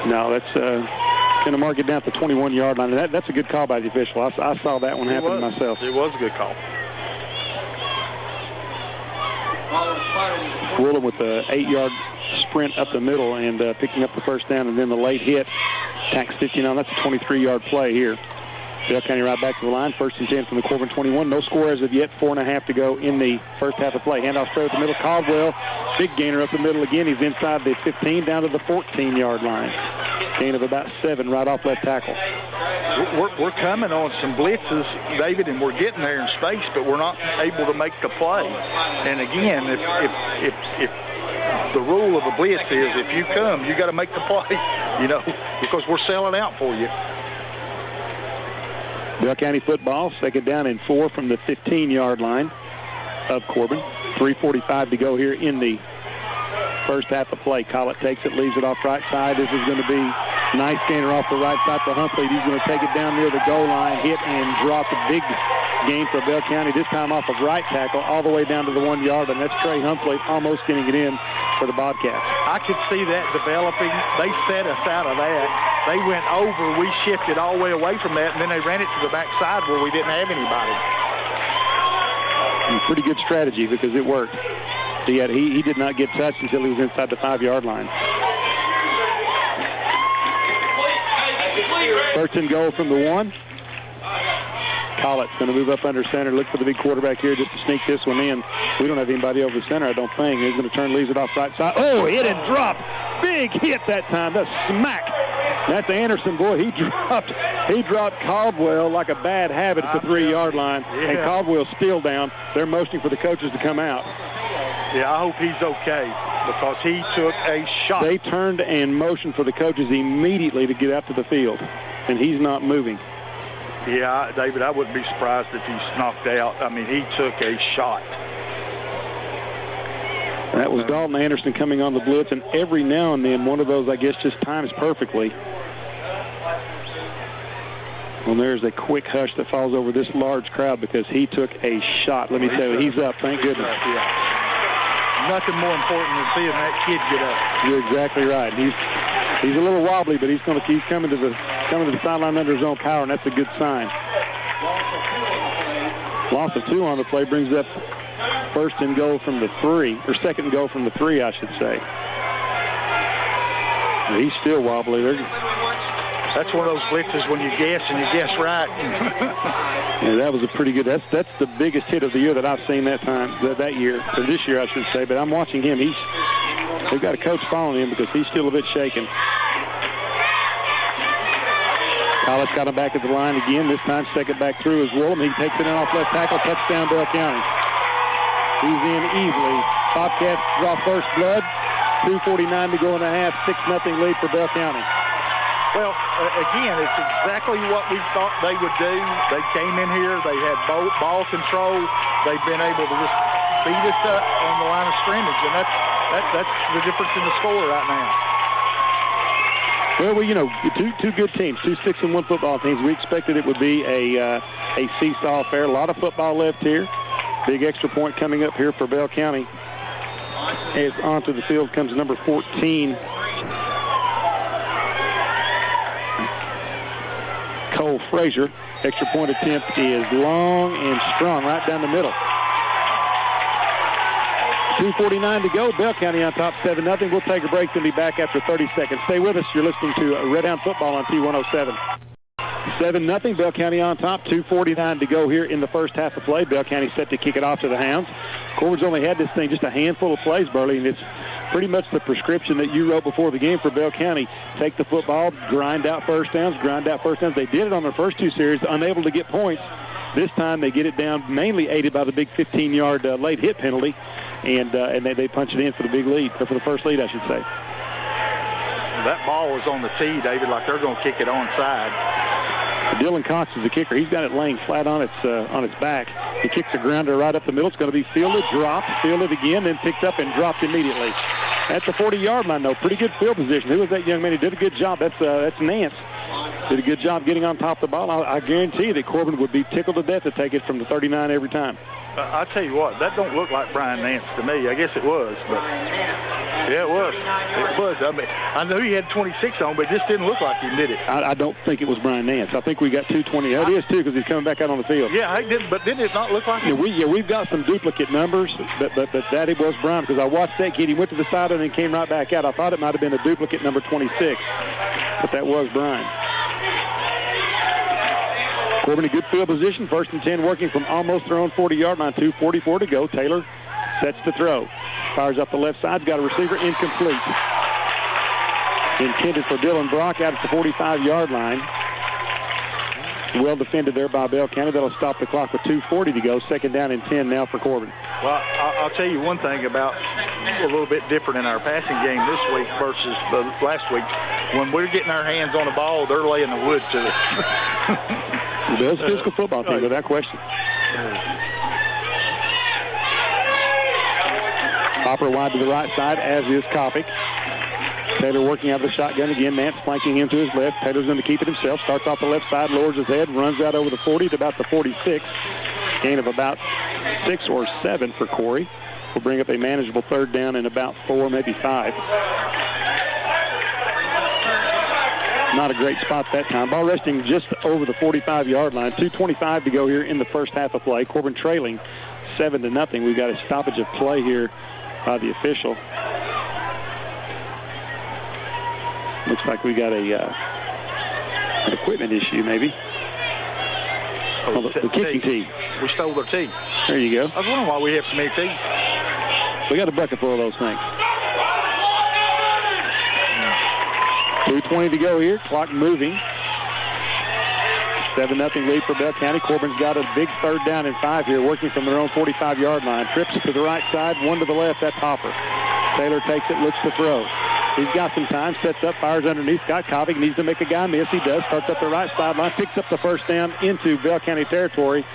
No, that's going to mark it down at the 21-yard line. That's a good call by the official. I saw that one happen myself. It was a good call. Willem with the 8-yard sprint up the middle and picking up the first down, and then the late hit. Tax 59. That's a 23-yard play here. Dale County right back to the line. 1st and 10 from the Corbin 21. No score as of yet. 4.5 to go in the first half of play. Handoff straight up the middle. Caldwell, big gainer up the middle again. He's inside the 15 down to the 14-yard line. Gain of about 7 right off left tackle. We're coming on some blitzes, David, and we're getting there in space, but we're not able to make the play. And again, if the rule of a blitz is if you come, you got to make the play, because we're selling out for you. Dale County football, 2nd down and 4 from the 15-yard line of Corbin. 3:45 to go here in the first half of play. Collett takes it, leaves it off right side. This is going to be nice gainer off the right side for Humphrey. He's going to take it down near the goal line, hit and drop a big gain for Bell County, this time off of right tackle all the way down to the 1-yard, and that's Trey Humphrey almost getting it in for the Bobcats. I could see that developing. They set us out of that. They went over. We shifted all the way away from that, and then they ran it to the back side where we didn't have anybody. And pretty good strategy because it worked. He did not get touched until he was inside the 5-yard line. 1st and goal from the 1. Collett's going to move up under center, look for the big quarterback here just to sneak this one in. We don't have anybody over the center, I don't think. He's going to turn, leaves it off right side. Oh, hit and drop. Big hit that time. That's smack. That's Anderson, boy. He dropped Caldwell like a bad habit at the 3-yard line, and Caldwell's still down. They're motioning for the coaches to come out. Yeah, I hope he's okay because he took a shot. They turned and motioned for the coaches immediately to get out to the field, and he's not moving. Yeah, David, I wouldn't be surprised if he's knocked out. I mean, he took a shot. That was Dalton Anderson coming on the blitz, and every now and then one of those, I guess, just times perfectly. Well, there's a quick hush that falls over this large crowd because he took a shot. Let me tell you, he's up. Thank goodness. Yeah. Nothing more important than seeing that kid get up. You're exactly right. He's a little wobbly, but he's coming to the sideline under his own power, and that's a good sign. Loss of 2 on the play brings up 1st and goal from the 3, or 2nd and goal from the 3, I should say. And he's still wobbly. That's one of those blitzes when you guess and you guess right. Yeah, that was a pretty good. That's the biggest hit of the year that I've seen that year, or this year, I should say. But I'm watching him. They've got a coach following him because he's still a bit shaken. Collett's got him back at the line again. This time, second back through is Willem. He takes it in off left tackle. Touchdown, Bell County. He's in easily. Bobcats draw first blood. 2:49 to go in the half. 6-0 lead for Bell County. Well, again, it's exactly what we thought they would do. They came in here. They had ball control. They've been able to just beat us up on the line of scrimmage, and that's the difference in the score right now. Well, two good teams, 2 6-1 football teams. We expected it would be a seesaw affair. A lot of football left here. Big extra point coming up here for Bell County. As onto the field comes number 14, Cole Frazier. Extra point attempt is long and strong right down the middle. 2:49 to go. Bell County on top 7-0. We'll take a break and be back after 30 seconds. Stay with us. You're listening to Redhound Football on T107. 7-0, Bell County on top. 2:49 to go here in the first half of play. Bell County set to kick it off to the Hounds. Corbin's only had this thing just a handful of plays, Burley, and it's pretty much the prescription that you wrote before the game for Bell County. Take the football, grind out first downs. They did it on their first 2 series, unable to get points. This time they get it down, mainly aided by the big 15-yard late hit penalty, and they punch it in for the big lead, or for the first lead, I should say. That ball was on the tee, David, like they're going to kick it onside. Dylan Cox is the kicker. He's got it laying flat on its back. He kicks a grounder right up the middle. It's going to be fielded, dropped, fielded again, then picked up and dropped immediately. At the 40-yard line, though. Pretty good field position. Who was that young man? He did a good job. That's Nance. Did a good job getting on top of the ball. I guarantee that Corbin would be tickled to death to take it from the 39 every time. I'll tell you what, that don't look like Brian Nance to me. I guess it was, but yeah, it was. It was. I mean, I know he had 26 on, but it just didn't look like him, did it? I don't think it was Brian Nance. I think we got 220. Oh, it is, too, because he's coming back out on the field. Yeah, I did, but didn't it not look like him? We've got some duplicate numbers, but that it was Brian, because I watched that kid. He went to the side and then came right back out. I thought it might have been a duplicate number 26, but that was Brian. Corbin in good field position. 1st and 10 working from almost their own 40-yard line. 2:44 to go. Taylor sets to throw. Fires up the left side. Got a receiver incomplete. Intended for Dylan Brock out at the 45-yard line. Well defended there by Bell County. That'll stop the clock with 2:40 to go. 2nd down and 10 now for Corbin. Well, I'll tell you one thing about a little bit different in our passing game this week versus the last week. When we're getting our hands on the ball, they're laying the wood to us. Bell's a physical football team, without question. Hopper wide to the right side, as is Kopic. Taylor working out of the shotgun again. Nance flanking him to his left. Taylor's going to keep it himself. Starts off the left side, lowers his head, runs out over the 40 to about the 46. Gain of about 6 or 7 for Corey. Will bring up a manageable 3rd down in about 4, maybe 5. Not a great spot that time. Ball resting just over the 45-yard line. 2:25 to go here in the first half of play. Corbin trailing 7-0. We've got a stoppage of play here by the official. Looks like we got an equipment issue, maybe. The kicking tee. We stole their tee. There you go. I was wondering why we have so many tees. We got a bucket full of those things. 2:20 to go here. Clock moving. 7-0 lead for Bell County. Corbin's got a big 3rd down and 5 here, working from their own 45-yard line. Trips it to the right side, 1 to the left. That's Hopper. Taylor takes it, looks to throw. He's got some time, sets up, fires underneath. Scott Kovic needs to make a guy miss. He does. Starts up the right sideline, picks up the 1st down into Bell County territory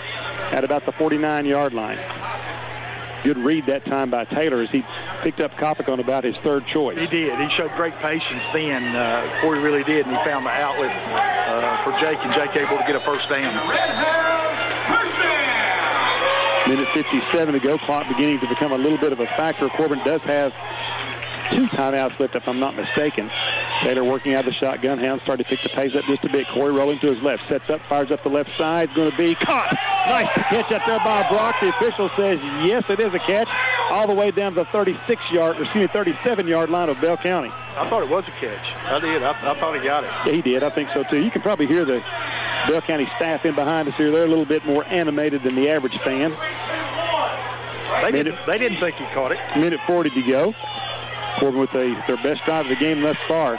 at about the 49-yard line. Good read that time by Taylor as he picked up Kopic on about his 3rd choice. He did. He showed great patience then. Corey really did, and he found the outlet for Jake, and Jake able to get a 1st down. Minute 57 to go. Clock beginning to become a little bit of a factor. Corbin does have 2 timeouts left, if I'm not mistaken. Taylor working out of the shotgun. Hound started to pick the pace up just a bit. Corey rolling to his left. Sets up, fires up the left side. Going to be caught. Nice catch up there by Brock. The official says, yes, it is a catch. All the way down to the 37-yard line of Bell County. I thought it was a catch. I did. I thought he got it. Yeah, he did. I think so, too. You can probably hear the Bell County staff in behind us here. They're a little bit more animated than the average fan. They didn't think he caught it. Minute 40 to go. Corbin with their best drive of the game thus far.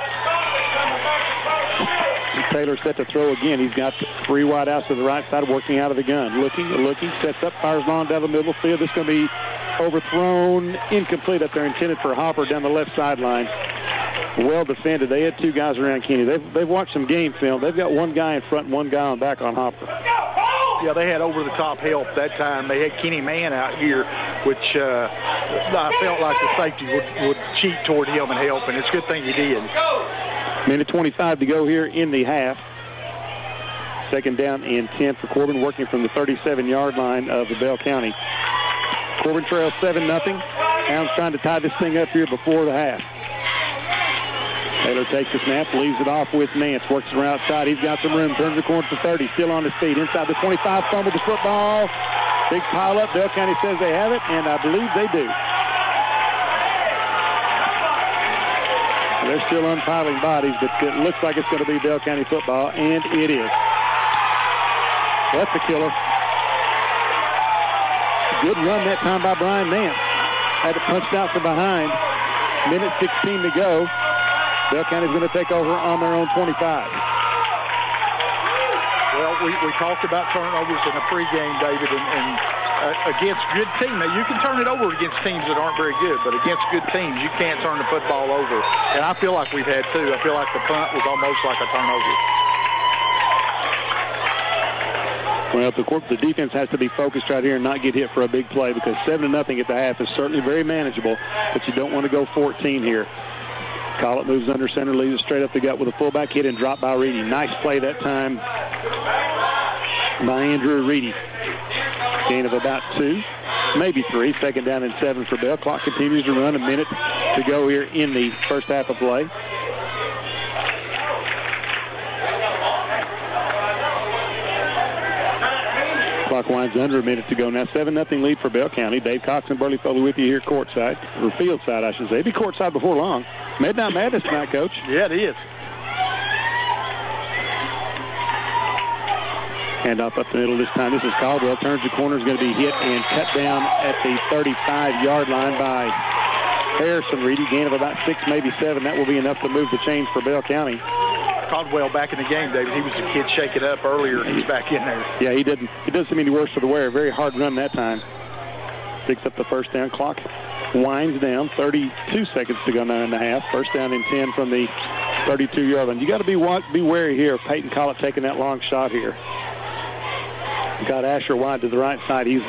Taylor set to throw again. He's got 3 wide outs to the right side, working out of the gun. Looking, sets up, fires long down the middle field. This is going to be overthrown, incomplete up there, intended for Hopper down the left sideline. Well defended. They had 2 guys around Kenny. They've watched some game film. They've got 1 guy in front and 1 guy on back on Hopper. Yeah, they had over-the-top help that time. They had Kenny Mann out here, which I felt like the safety would cheat toward him and help, and it's a good thing he did. Minute 25 to go here in the half. 2nd down and 10 for Corbin, working from the 37-yard line of the Bell County. Corbin trails 7-0. Hounds trying to tie this thing up here before the half. Taylor takes the snap, leaves it off with Nance, works it around outside. He's got some room, turns the corner to 30, still on his feet. Inside the 25, fumbled the football. Big pile up. Bell County says they have it, and I believe they do. They're still unpiling bodies, but it looks like it's going to be Bell County football, and it is. That's the killer. Good run that time by Brian Nance. Had it punched out from behind. Minute 16 to go. Bell County's going to take over on their own 25. Well, we talked about turnovers in the pregame, David, and against good teams. Now, you can turn it over against teams that aren't very good, but against good teams, you can't turn the football over. And I feel like we've had two. I feel like the punt was almost like a turnover. Well, the defense has to be focused right here and not get hit for a big play, because 7-0 at the half is certainly very manageable, but you don't want to go 14 here. Collett moves under center, leaves it straight up the gut with a fullback hit and drop by Reedy. Nice play that time by Andrew Reedy. Gain of about 2, maybe 3. Second down and 7 for Bell. Clock continues to run. A minute to go here in the first half of play. Clock winds under a minute to go now. 7-0 lead for Bell County. Dave Cox and Burley Foley with you here courtside, or field side, I should say. Be courtside before long. Midnight Madness tonight, Coach. Yeah, it is. Hand off up the middle this time. This is Caldwell. Turns the corner. Is going to be hit and cut down at the 35-yard line by Harrison Reedy. Gain of about 6, maybe 7. That will be enough to move the chains for Bell County. Caldwell back in the game, David. He was the kid shaking up earlier. He's back in there. Yeah, he didn't. It doesn't seem any worse for the wear. Very hard run that time. Picks up the first down. Clock winds down. 32 seconds to go, 9.5. First down and 10 from the 32-yard line. You got to be wary here of Peyton Collett taking that long shot here. Got Asher wide to the right side. He's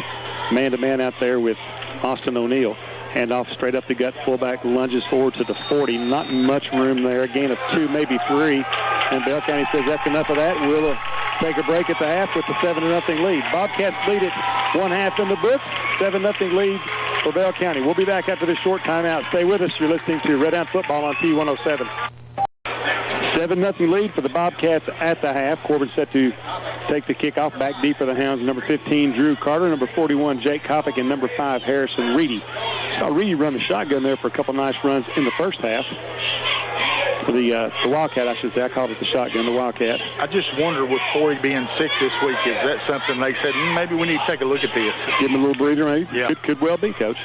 man-to-man out there with Austin O'Neill. Hand off straight up the gut. Fullback lunges forward to the 40. Not much room there. A gain of 2, maybe 3. And Bell County says that's enough of that. We'll take a break at the half with the 7-0 lead. Bobcats lead it 1/2 in the books. 7-0 lead for Bell County. We'll be back after this short timeout. Stay with us. You're listening to Redhound Football on T107. 7-0 lead for the Bobcats at the half. Corbin set to take the kickoff. Back deep for the Hounds. Number 15, Drew Carter. Number 41, Jake Kopic. And number 5, Harrison Reedy. Saw Reedy run the shotgun there for a couple nice runs in the first half. The Wildcat, I should say. I called it the shotgun, the Wildcat. I just wonder, with Corey being sick this week, is that something they said, maybe we need to take a look at this? Give him a little breather, maybe? Yeah. Could well be, Coach.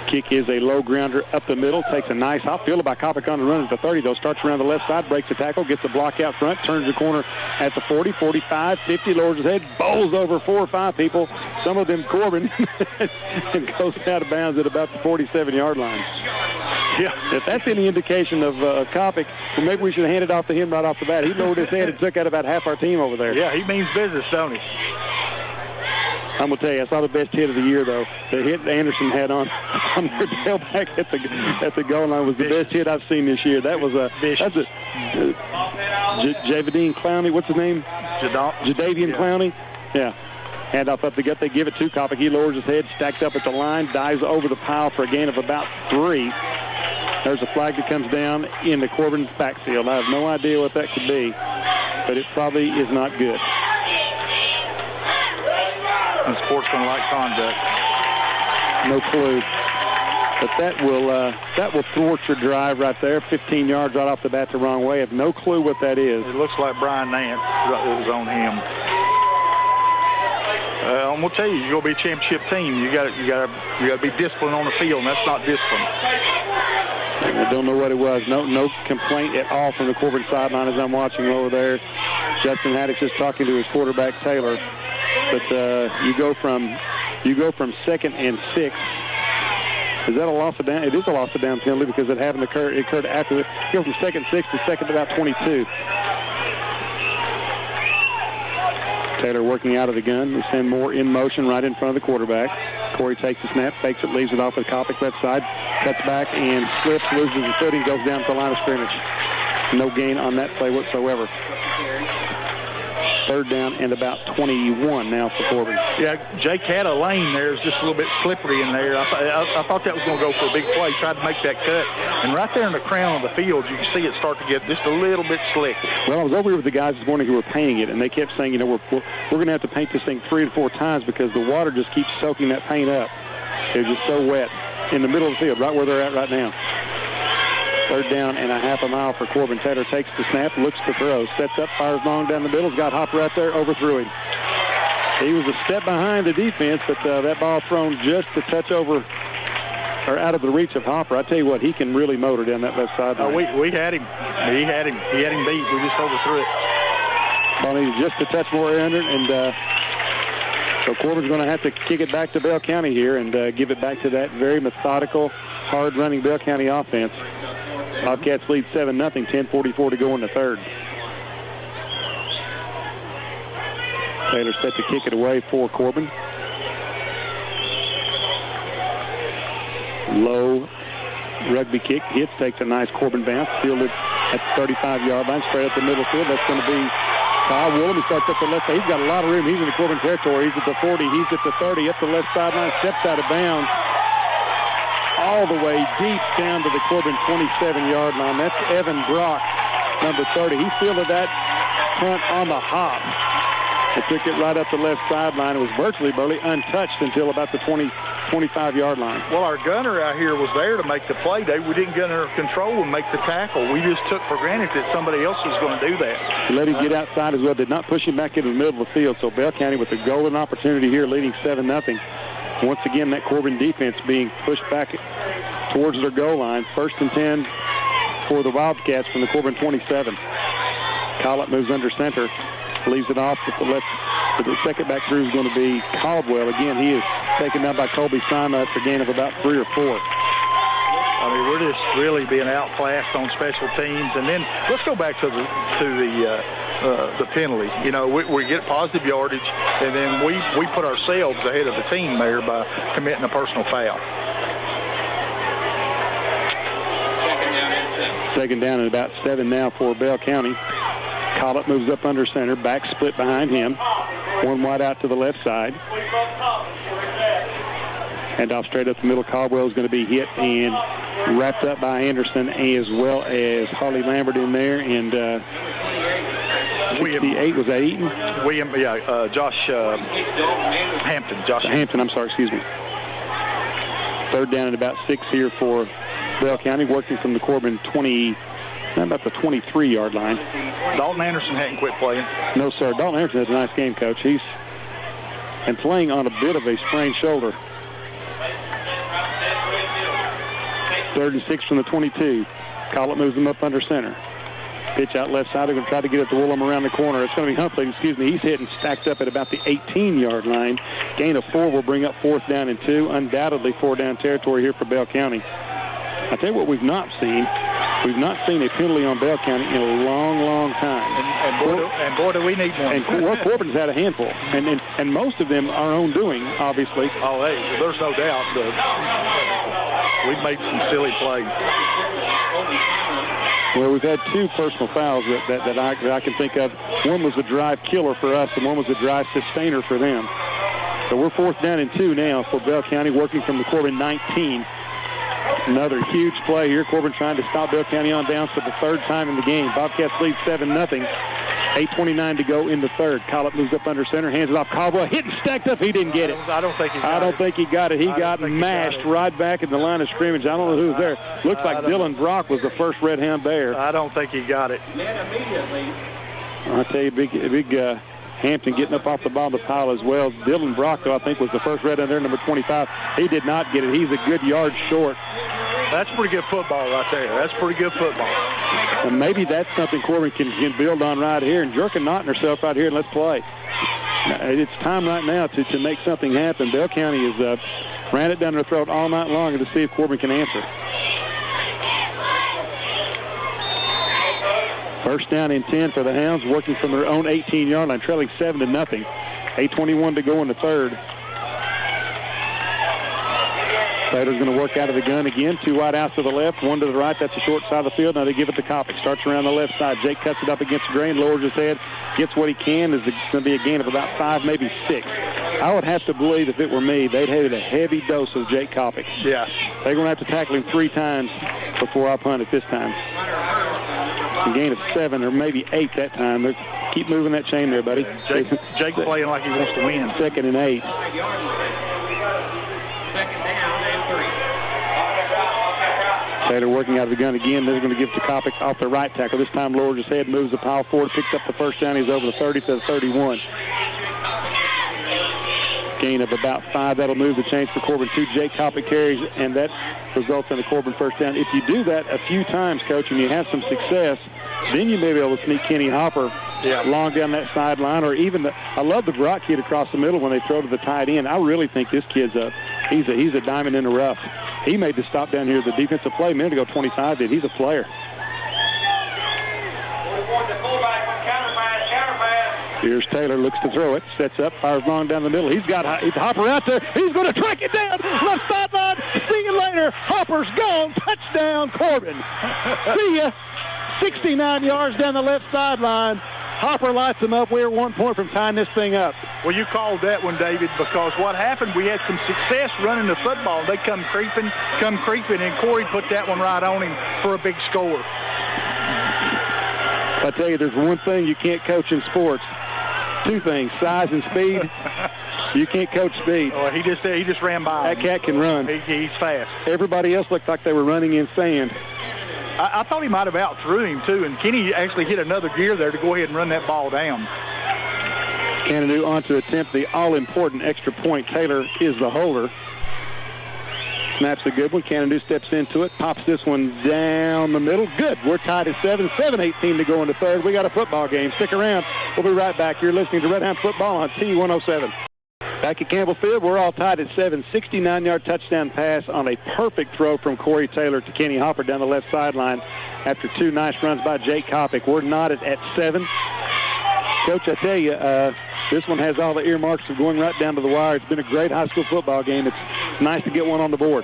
Kick is a low grounder up the middle. Takes a nice hop. Fielded by Kopic on the run at the 30, though. Starts around the left side, breaks the tackle, gets the block out front, turns the corner at the 40, 45, 50, lowers his head, bowls over 4 or 5 people, some of them Corbin, and goes out of bounds at about the 47-yard line. Yeah, if that's any indication of Kopic, then maybe we should hand it off to him right off the bat. He lowered his head and took out about half our team over there. Yeah, he means business, don't he? I'm going to tell you, I saw the best hit of the year, though. The hit Anderson had on their tailback at the goal line was the best hit I've seen this year. That's a Javadine Clowney. What's his name? Jadavian Clowney. Yeah. Handoff up the gut. They give it to Kopic. He lowers his head, stacks up at the line, dives over the pile for a gain of about 3. There's a flag that comes down in the Corbin backfield. I have no idea what that could be, but it probably is not good. Unsportsmanlike conduct. No clue. But that will thwart your drive right there. 15 yards right off the bat the wrong way. I have no clue what that is. It looks like Brian Nance was on him. I'm gonna tell you, you're gonna be a championship team. You got to be disciplined on the field, and that's not discipline. I don't know what it was. No complaint at all from the Corbin sideline as I'm watching over there. Justin Haddock's just talking to his quarterback Taylor. But you go from 2nd and 6. Is that a loss of down? It is a loss of down penalty because it occurred after. You go from 2nd and 6 to 2nd to about 22. Taylor working out of the gun. They send Moore in motion right in front of the quarterback. Corey takes the snap, fakes it, leaves it off at Kopic left side, cuts back and slips, loses his footing, goes down to the line of scrimmage. No gain on that play whatsoever. 3rd down and about 21 now for Corbin. Yeah, Jake had a lane there. It's just a little bit slippery in there. I thought that was going to go for a big play. Tried to make that cut. And right there in the crown of the field, you can see it start to get just a little bit slick. Well, I was over here with the guys this morning who were painting it, and they kept saying, we're going to have to paint this thing 3 to 4 times because the water just keeps soaking that paint up. It's just so wet in the middle of the field, right where they're at right now. Third down and a half a mile for Corbin. Taylor takes the snap, looks to throw, sets up, fires long down the middle. He's got Hopper out there, overthrew him. He was a step behind the defense, but that ball thrown just a touch over or out of the reach of Hopper. I tell you what, he can really motor down that left sideline. We had him. He had him beat. We just overthrew it. Ball needed just a touch more under it, and so Corbin's going to have to kick it back to Bell County here and give it back to that very methodical, hard-running Bell County offense. Bobcats lead 7-0, 10:44 to go in the third. Taylor set to kick it away for Corbin. Low rugby kick, hits, takes a nice Corbin bounce, fielded at the 35-yard line, straight up the middle field. That's going to be Kyle Willem. He starts up the left side. He's got a lot of room. He's in the Corbin territory. He's at the 40. He's at the 30. Up the left sideline. Steps out of bounds. All the way deep down to the Corbin 27-yard line. That's Evan Brock, number 30. He fielded that punt on the hop. He took it right up the left sideline. It was virtually untouched until about the 25-yard line. Well, our gunner out here was there to make the play. We didn't get under control and make the tackle. We just took for granted that somebody else was going to do that. He let him get outside as well. Did not push him back into the middle of the field. So Bell County with a golden opportunity here, leading 7-0. Once again, that Corbin defense being pushed back towards their goal line. 1st and 10 for the Wildcats from the Corbin 27. Collett moves under center, leaves it off with the left. But the second back through is going to be Caldwell. Again, he is taken down by Colby Simon for a gain of about 3 or 4. I mean, we're just really being outclassed on special teams. And then let's go back to the penalty. You know, we get positive yardage, and then we put ourselves ahead of the team there by committing a personal foul. Second down and about 7 now for Bell County. Collett moves up under center, back split behind him. One wide out to the left side. Hand off straight up the middle. Caldwell is going to be hit and wrapped up by Anderson, as well as Harley Lambert in there. And 68, was that Eaton? Josh Hampton. Hampton, I'm sorry, excuse me. Third down and about 6 here for Bell County, working from the Corbin 20, about the 23-yard line. Dalton Anderson hadn't quit playing. No, sir. Dalton Anderson has a nice game, Coach. He's and playing on a bit of a sprained shoulder. 3rd and 6 from the 22. Collett moves him up under center. Pitch out left side. They're going to try to get it to Woolham around the corner. It's going to be Humphrey, He's hitting stacked up at about the 18-yard line. Gain of 4 will bring up 4th down and 2. Undoubtedly 4-down territory here for Bell County. I tell you what we've not seen. We've not seen a penalty on Bell County in a long, long time. And boy, do we need one. And Corbin's had a handful. And most of them our own doing, obviously. Oh, hey, there's no doubt. We've made some silly plays. Well, we've had 2 personal fouls that I can think of. One was a drive killer for us, and one was a drive sustainer for them. So we're 4th down and 2 now for Bell County, working from the Corbin 19. Another huge play here. Corbin trying to stop Bell County on downs for the 3rd time in the game. Bobcats lead 7-0. 8:29 to go in the 3rd. Collett moves up under center, hands it off. Caldwell hitting, stacked up. He didn't get it. I don't think he got it. He got mashed right back in the line of scrimmage. I don't know who was there. Looks like Dylan Brock was the first Redhound Bear. I don't think he got it. I tell you, big Hampton getting up off the bottom of the pile as well. Dylan Brock, though, I think was the first Redhound there, number 25. He did not get it. He's a good yard short. That's pretty good football right there. That's pretty good football. And maybe that's something Corbin can build on right here and jerk a knot in herself right here and let's play. It's time right now to make something happen. Bell County has ran it down their throat all night long to see if Corbin can answer. 1st down and 10 for the Hounds, working from their own 18-yard line, trailing 7-0. 8:21 to go in the 3rd. Slater's going to work out of the gun again. 2 wide outs to the left, 1 to the right. That's the short side of the field. Now they give it to Kopic. Starts around the left side. Jake cuts it up against the grain, lowers his head, gets what he can. It's going to be a gain of about 5, maybe 6. I would have to believe if it were me, they'd have a heavy dose of Jake Kopic. Yeah. They're going to have to tackle him 3 times before I punt it this time. A gain of 7 or maybe 8 that time. Keep moving that chain there, buddy. Jake playing like he wants to win. 2nd and 8. Taylor working out of the gun again. They're going to give it to Kopic off the right tackle. This time lowers his head, moves the pile forward, picks up the first down. He's over the 30 to the 31. Gain of about 5. That'll move the chains for Corbin. 2 Jake Kopic carries, and that results in a Corbin first down. If you do that a few times, Coach, and you have some success, then you may be able to sneak Kenny Hopper long down that sideline, or even I love the Brock kid across the middle when they throw to the tight end. I really think this kid's he's a diamond in the rough. He made the stop down here, the defensive play a minute ago. 25 did. He's a player. Here's Taylor, looks to throw it, sets up, fires long down the middle. He's got Hopper out there. He's going to track it down. Left sideline. See you later. Hopper's gone. Touchdown, Corbin. See ya. 69 yards down the left sideline. Hopper lights him up. We're 1 point from tying this thing up. Well, you called that one, David, because what happened, we had some success running the football. They come creeping, and Corey put that one right on him for a big score. I tell you, there's one thing you can't coach in sports. 2 things, size and speed. You can't coach speed. Oh, he just ran by. That cat can run. He's fast. Everybody else looked like they were running in sand. I thought he might have outthrew him, too, and Kenny actually hit another gear there to go ahead and run that ball down. Canadu on to attempt the all-important extra point. Taylor is the holder. Snaps a good one. Canadu steps into it, pops this one down the middle. Good. We're tied at 7. 7:18 to go in the third. We got a football game. Stick around. We'll be right back. You're listening to Redhound Football on T107. Back at Campbell Field, we're all tied at 7. 69-yard touchdown pass on a perfect throw from Corey Taylor to Kenny Hopper down the left sideline after 2 nice runs by Jake Kopic. We're knotted at 7. Coach, I tell you, this one has all the earmarks of going right down to the wire. It's been a great high school football game. It's nice to get one on the board.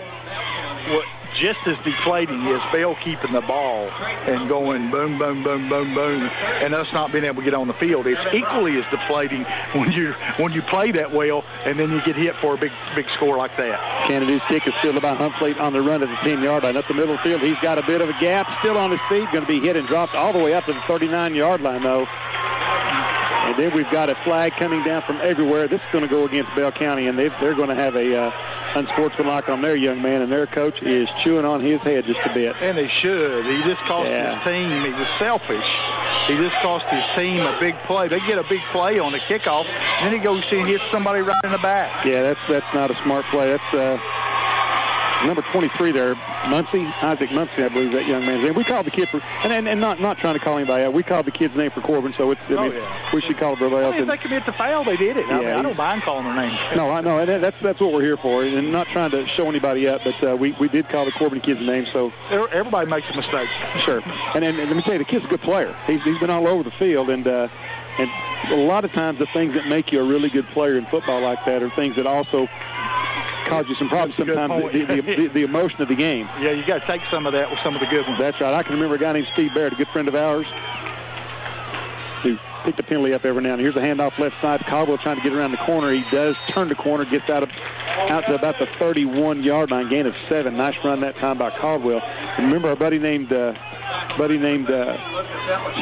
Well, just as deflating is Bell keeping the ball and going boom, boom, boom, boom, boom, and us not being able to get on the field. It's equally as deflating when you play that well and then you get hit for a big score like that. Canadu's kick is still by Humfleet on the run to the 10-yard line. Up the middle of the field, he's got a bit of a gap. Still on his feet, going to be hit and dropped all the way up to the 39-yard line, though. And then we've got a flag coming down from everywhere. This is going to go against Bell County, and they're going to have a unsportsmanlike on their young man, and their coach is chewing on his head just a bit. And they should. He just cost his team. He was selfish. He just cost his team a big play. They get a big play on the kickoff, and then he goes and hits somebody right in the back. Yeah, that's not a smart play. That's number 23 there, Isaac Muncie, I believe that young man's name. We called the kid for, and not trying to call anybody out. We called the kid's name for Corbin, so it's. We should call everybody else. If they commit the foul, they did it. I don't mind calling their name. No, I know, and that's what we're here for, and not trying to show anybody up, but we did call the Corbin kid's name. So everybody makes a mistake. Sure, and let me tell you, the kid's a good player. He's been all over the field, and a lot of times the things that make you a really good player in football like that are things that also cause you some problems sometimes, the emotion of the game. Yeah, you got to take some of that with some of the good ones. That's right. I can remember a guy named Steve Barrett, a good friend of ours, who picked a penalty up every now and then. Here's a handoff left side. Caldwell trying to get around the corner. He does turn the corner, gets out to about the 31-yard line, gain of 7. Nice run that time by Caldwell. And remember our buddy named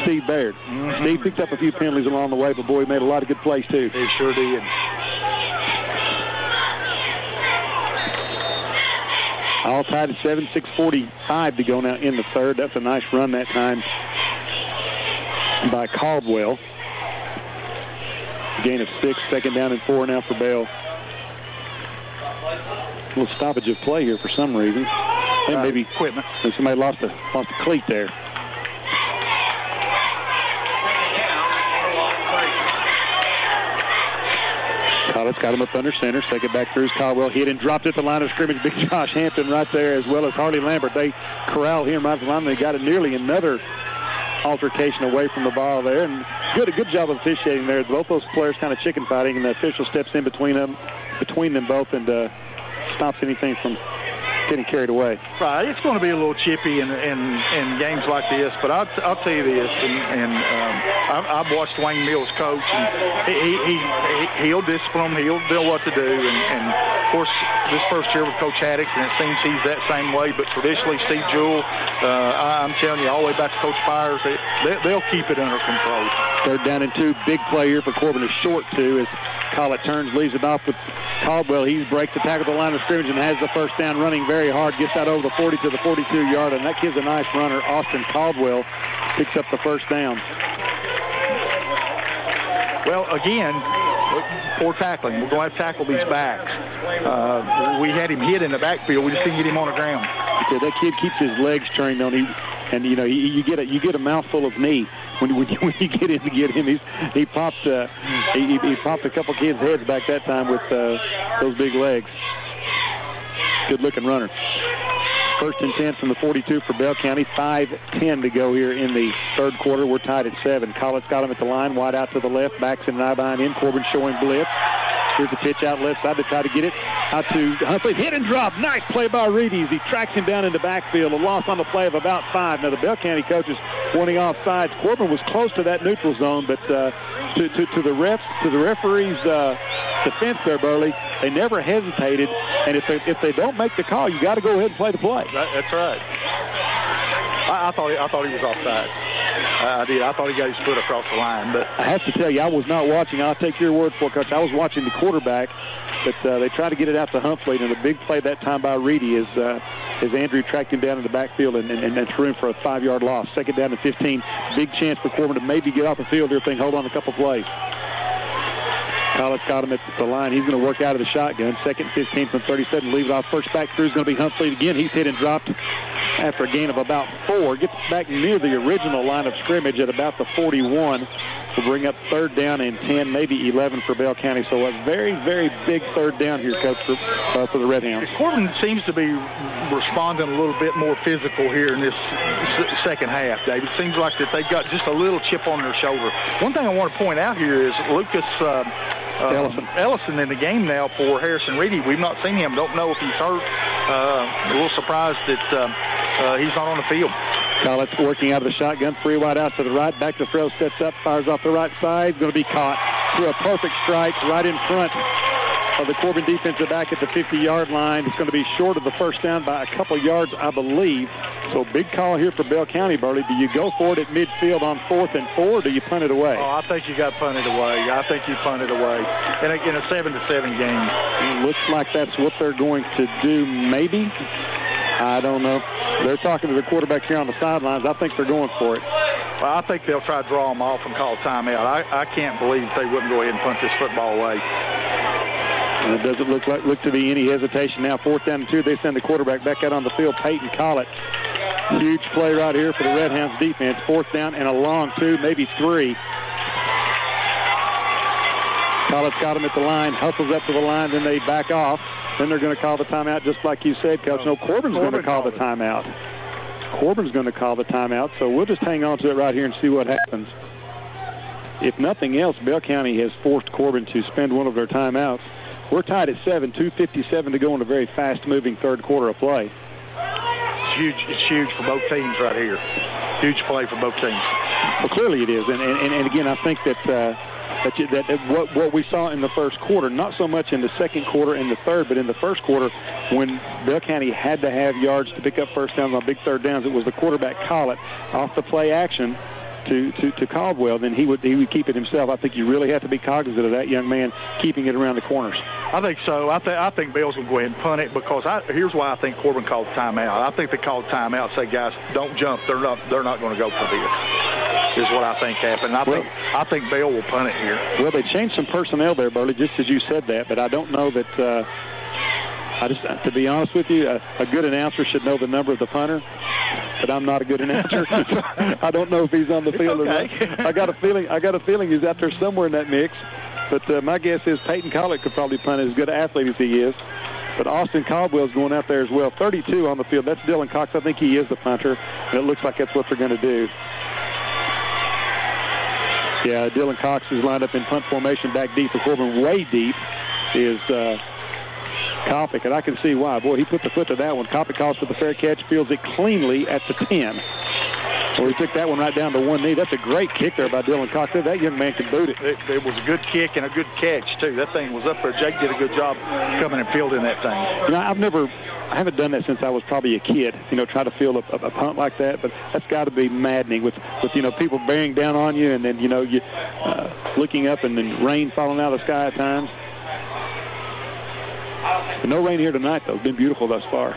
Steve Baird. Mm-hmm. Steve picked up a few penalties along the way, but boy, he made a lot of good plays too. He sure did. All tied at 7, 6:45 to go now in the third. That's a nice run that time by Caldwell. Gain of 6, 2nd down and 4 now for Bell. A little stoppage of play here for some reason. And maybe equipment. Somebody lost a cleat there. Collins got him up under center. Second back through Caldwell. Hit and dropped at the line of scrimmage. Big Josh Hampton right there, as well as Harley Lambert. They corralled him right at the line. They got it nearly another altercation away from the ball there. And good job of officiating there. Both those players kind of chicken fighting, and the official steps in between them both and stops anything from getting carried away. Right, it's going to be a little chippy in games like this, but I'll tell you this, and I've watched Wayne Mills coach, and he'll discipline them, he'll know what to do, and of course this first year with Coach Haddix, and it seems he's that same way, but traditionally Steve Jewell, I'm telling you, all the way back to Coach Byers, they'll keep it under control. 3rd down and 2, big play here for Corbin, is short 2 as Collett turns, leaves it off with Caldwell. He breaks the tackle at the line of scrimmage and has the first down, running very hard. Gets out over the 40 to the 42-yard, and that kid's a nice runner. Austin Caldwell picks up the first down. Well, again, poor tackling. We're going to have to tackle these backs. We had him hit in the backfield. We just didn't get him on the ground. Yeah, that kid keeps his legs trained on him, and you get a mouthful of knee when you get in to get him. He popped a couple kids' heads back that time with those big legs. Good looking runner. First and 10 from the 42 for Bell County. 5:10 to go here in the third quarter. We're tied at 7. Collett's got him at the line, wide out to the left, backs in an eye behind in. Corbin showing blitz. Here's the pitch out left side to try to get it out to Humphrey. Hit and drop. Nice play by Reedy as he tracks him down in the backfield. A loss on the play of about 5. Now the Bell County coaches pointing off sides. Corbin was close to that neutral zone, but to the referee's defense there, Burley, they never hesitated. And if they don't make the call, you got to go ahead and play the play. That's right. I thought he was offside. I did. I thought he got his foot across the line. But I have to tell you, I was not watching. I'll take your word for it, Coach. I was watching the quarterback, but they tried to get it out to Humphrey, and a big play that time by Reedy as Andrew tracked him down in the backfield and threw him for a 5-yard loss. Second down and 15. Big chance for Corbin to maybe get off the field here if they can hold on a couple plays. Collett's got him at the line. He's going to work out of the shotgun. Second 15 from 37. Leave it off. First back through is going to be Humphrey again. He's hit and dropped after a gain of about 4. Gets back near the original line of scrimmage at about the 41. Will bring up third down and 10, maybe 11 for Bell County. So a very, very big third down here, Coach, for the Redhounds. Corbin seems to be responding a little bit more physical here in this second half, David. It seems like that they've got just a little chip on their shoulder. One thing I want to point out here is Lucas Ellison in the game now for Harrison Reedy. We've not seen him. Don't know if he's hurt. A little surprised that he's not on the field. Collett's working out of the shotgun. Free wide out to the right. Back to throw. Sets up. Fires off the right side. Going to be caught through a perfect strike right in front of the Corbin defensive back at the 50-yard line. It's going to be short of the first down by a couple yards, I believe. So big call here for Bell County, Burley. Do you go for it at midfield on 4th and 4, or do you punt it away? Oh, I think you got punted away. I think you punted away in a 7-7 game. It looks like that's what they're going to do, maybe. I don't know. They're talking to the quarterback here on the sidelines. I think they're going for it. Well, I think they'll try to draw them off and call a timeout. I can't believe they wouldn't go ahead and punt this football away. And it doesn't look to be any hesitation now. 4th down and 2. They send the quarterback back out on the field. Peyton Collett. Huge play right here for the Redhounds defense. 4th down and a long 2, maybe 3. Collett's got him at the line. Hustles up to the line. Then they back off. Then they're going to call the timeout just like you said, Coach. No, Corbin's going to call the timeout. Corbin's going to call the timeout, so we'll just hang on to it right here and see what happens. If nothing else, Bell County has forced Corbin to spend one of their timeouts. We're tied at 7, 2:57 to go in a very fast-moving third quarter of play. It's huge for both teams right here. Huge play for both teams. Well, clearly it is, and again, I think that what we saw in the first quarter, not so much in the second quarter and the third, but in the first quarter when Bell County had to have yards to pick up first downs on big third downs, it was the quarterback Collett off the play action to Caldwell, then he would keep it himself. I think you really have to be cognizant of that young man keeping it around the corners. I think so. I think Bell's going to go ahead and punt it because here's why I think Corbin called timeout. I think they called timeout, say, guys, don't jump. They're not going to go for this. Is what I think happened. I think Bell will punt it here. Well, they changed some personnel there, Burley, just as you said that, but I don't know that to be honest with you, a good announcer should know the number of the punter, but I'm not a good announcer. I don't know if he's on the field or not. I got a feeling he's out there somewhere in that mix, but my guess is Peyton Collett could probably punt, as good an athlete as he is. But Austin Caldwell's going out there as well. 32 on the field. That's Dylan Cox. I think he is the punter, and it looks like that's what they're going to do. Yeah, Dylan Cox is lined up in punt formation back deep for Corbin. Way deep is Kopic, and I can see why. Boy, he put the foot to that one. Kopic calls for the fair catch, fields it cleanly at the 10. Well, he took that one right down to one knee. That's a great kick there by Dylan Cox. That young man can boot it. It was a good kick and a good catch, too. That thing was up there. Jake did a good job coming and fielding that thing. You know, I haven't done that since I was probably a kid, you know, try to field a punt like that. But that's got to be maddening with, you know, people bearing down on you and then, you know, you looking up and then rain falling out of the sky at times. But no rain here tonight, though. It's been beautiful thus far.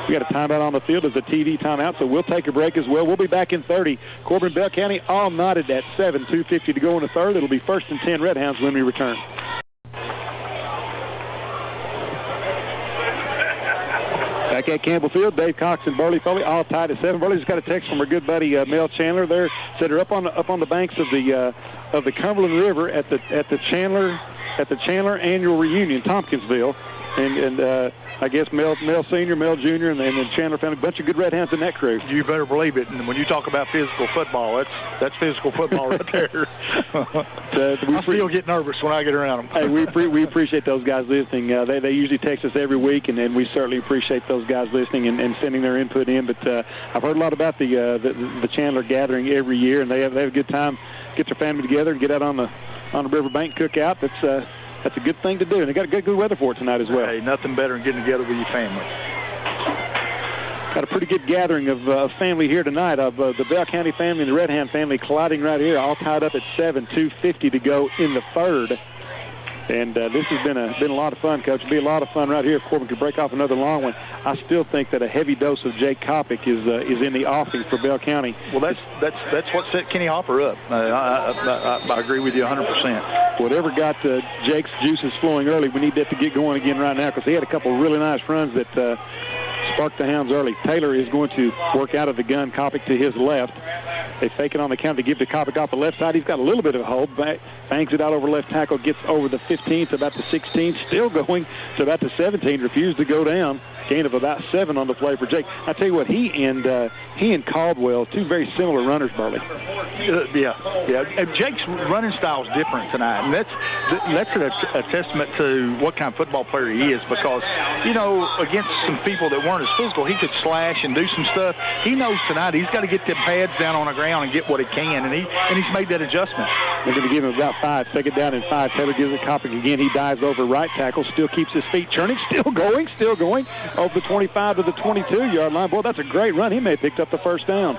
We got a timeout on the field as a TV timeout, so we'll take a break as well. We'll be back in 30. Corbin, Bell County all knotted at 7, 2:50 to go in the third. It'll be 1st and 10 Redhounds when we return. Back at Campbell Field, Dave Cox and Burley Foley all tied at 7. Burley just got a text from our good buddy Mel Chandler there. Said they're up on the banks of the Cumberland River at the Chandler annual reunion, Tompkinsville, and I guess Mel Senior, Mel Junior, and then Chandler found a bunch of good Redhounds in that crew. You better believe it. And when you talk about physical football, that's physical football right there. I still get nervous when I get around them. Hey, we appreciate those guys listening. They usually text us every week, and we certainly appreciate those guys listening and sending their input in. But I've heard a lot about the Chandler gathering every year, and they have a good time, get their family together, and get out on the riverbank cookout. That's a good thing to do, and they got good weather for it tonight as well. Hey, nothing better than getting together with your family. Got a pretty good gathering of family here tonight, of the Bell County family and the Redhound family colliding right here, all tied up at 7, 2:50 to go in the third. And this has been a lot of fun, Coach. It'll be a lot of fun right here if Corbin could break off another long one. I still think that a heavy dose of Jake Kopic is in the offing for Bell County. Well, that's what set Kenny Hopper up. I agree with you 100%. Whatever got Jake's juices flowing early, we need that to get going again right now because he had a couple of really nice runs that sparked the Hounds early. Taylor is going to work out of the gun, Kopic to his left. They fake it on the count to give to Kopic off the left side. He's got a little bit of a hold. Bangs it out over left tackle, gets over the 15 to about the 16, still going to about the 17, refused to go down. Gain of about 7 on the play for Jake. I tell you what, he and Caldwell, two very similar runners, Burley. Yeah. And Jake's running style is different tonight, and that's a testament to what kind of football player he is because, you know, against some people that weren't as physical, he could slash and do some stuff. He knows tonight he's got to get them pads down on the ground and get what he can, and he's made that adjustment. They're going to give him about 5. Second down and 5. Taylor gives it Kopic again. He dives over right tackle, still keeps his feet churning, still going. Over the 25 to the 22-yard line. Boy, that's a great run. He may have picked up the first down.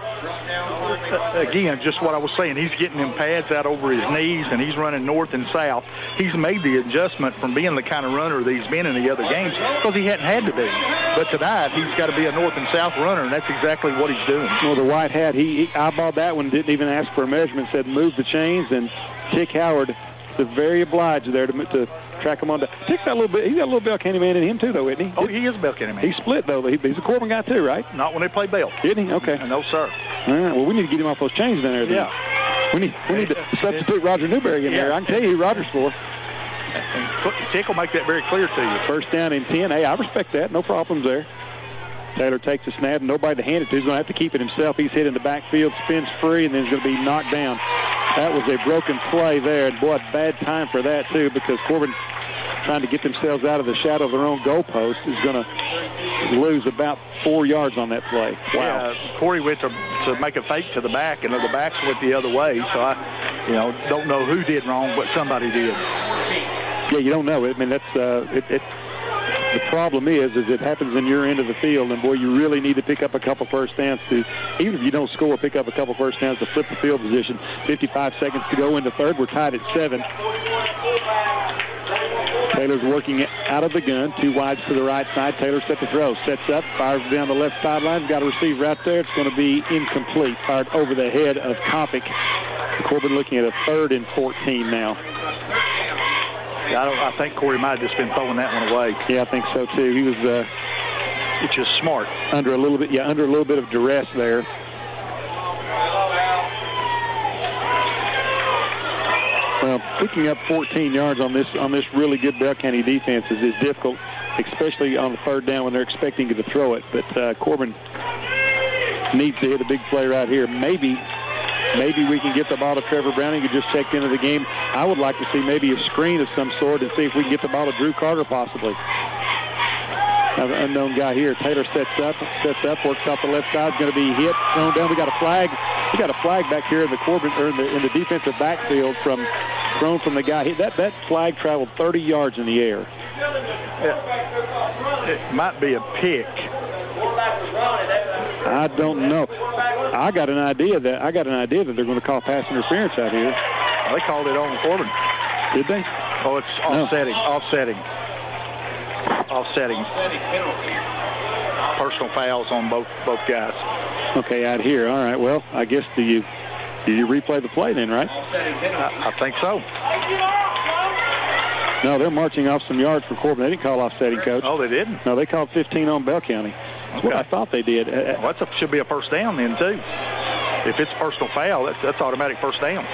Again, just what I was saying, he's getting them pads out over his knees, and he's running north and south. He's made the adjustment from being the kind of runner that he's been in the other games because he hadn't had to be. But tonight, he's got to be a north and south runner, and that's exactly what he's doing. Well, the white hat, he eyeballed that one, didn't even ask for a measurement, said move the chains, and Tick Howard is very obliged there to track him on down. Tick's got a little bit. He's got a little Bell County man in him too, though, isn't he? Oh, he is a Bell County man. He's split though. He's a Corbin guy too, right? Not when they play Bell. Isn't he? Okay. No, sir. All right. Well, we need to get him off those chains down there. Then. Yeah. We need to substitute Roger Newberry in there. I can tell you who Roger's for. And Tick will make that very clear to you. First down and 10. Hey, I respect that. No problems there. Taylor takes a snap, and nobody to hand it to. He's going to have to keep it himself. He's hit in the backfield, spins free, and then he's going to be knocked down. That was a broken play there, and boy, bad time for that too, because Corbin, trying to get themselves out of the shadow of their own goalpost, is going to lose about 4 yards on that play. Wow. Yeah, Corey went to make a fake to the back, and the backs went the other way. So I, don't know who did wrong, but somebody did. Yeah, you don't know. I mean, that's the problem is it happens in your end of the field, and boy, you really need to pick up a couple first downs to, even if you don't score, pick up a couple first downs to flip the field position. 55 seconds to go in the third. We're tied at 7. Taylor's working out of the gun, 2 wides to the right side. Taylor set to throw, sets up, fires down the left sideline. Got a receiver out there. It's going to be incomplete. Fired over the head of Kopic. Corbin looking at a 3rd and 14 now. I think Corey might have just been throwing that one away. Yeah, I think so too. He was which is smart. Under a little bit of duress there. Well, picking up 14 yards on this really good Bell County defense is difficult, especially on the 3rd down when they're expecting you to throw it. But Corbin needs to hit a big play right here. Maybe we can get the ball to Trevor Browning, who just checked into the game. I would like to see maybe a screen of some sort and see if we can get the ball to Drew Carter possibly. unknown guy here. Taylor sets up, works off the left side, going to be hit, thrown down. We got a flag. We got a flag back here in the Corbin or in the defensive backfield thrown from the guy. That flag traveled 30 yards in the air. It might be a pick. I don't know. I got an idea that they're going to call pass interference out here. They called it on Corbin. Did they? Oh, it's offsetting. Personal fouls on both guys. Okay, out here. All right. Well, I guess do you replay the play then, right? I think so. No, they're marching off some yards for Corbin. They didn't call offsetting, Coach. Oh, they didn't? No, they called 15 on Bell County. That's what I thought they did. Well, that should be a first down then, too. If it's personal foul, that's automatic first down.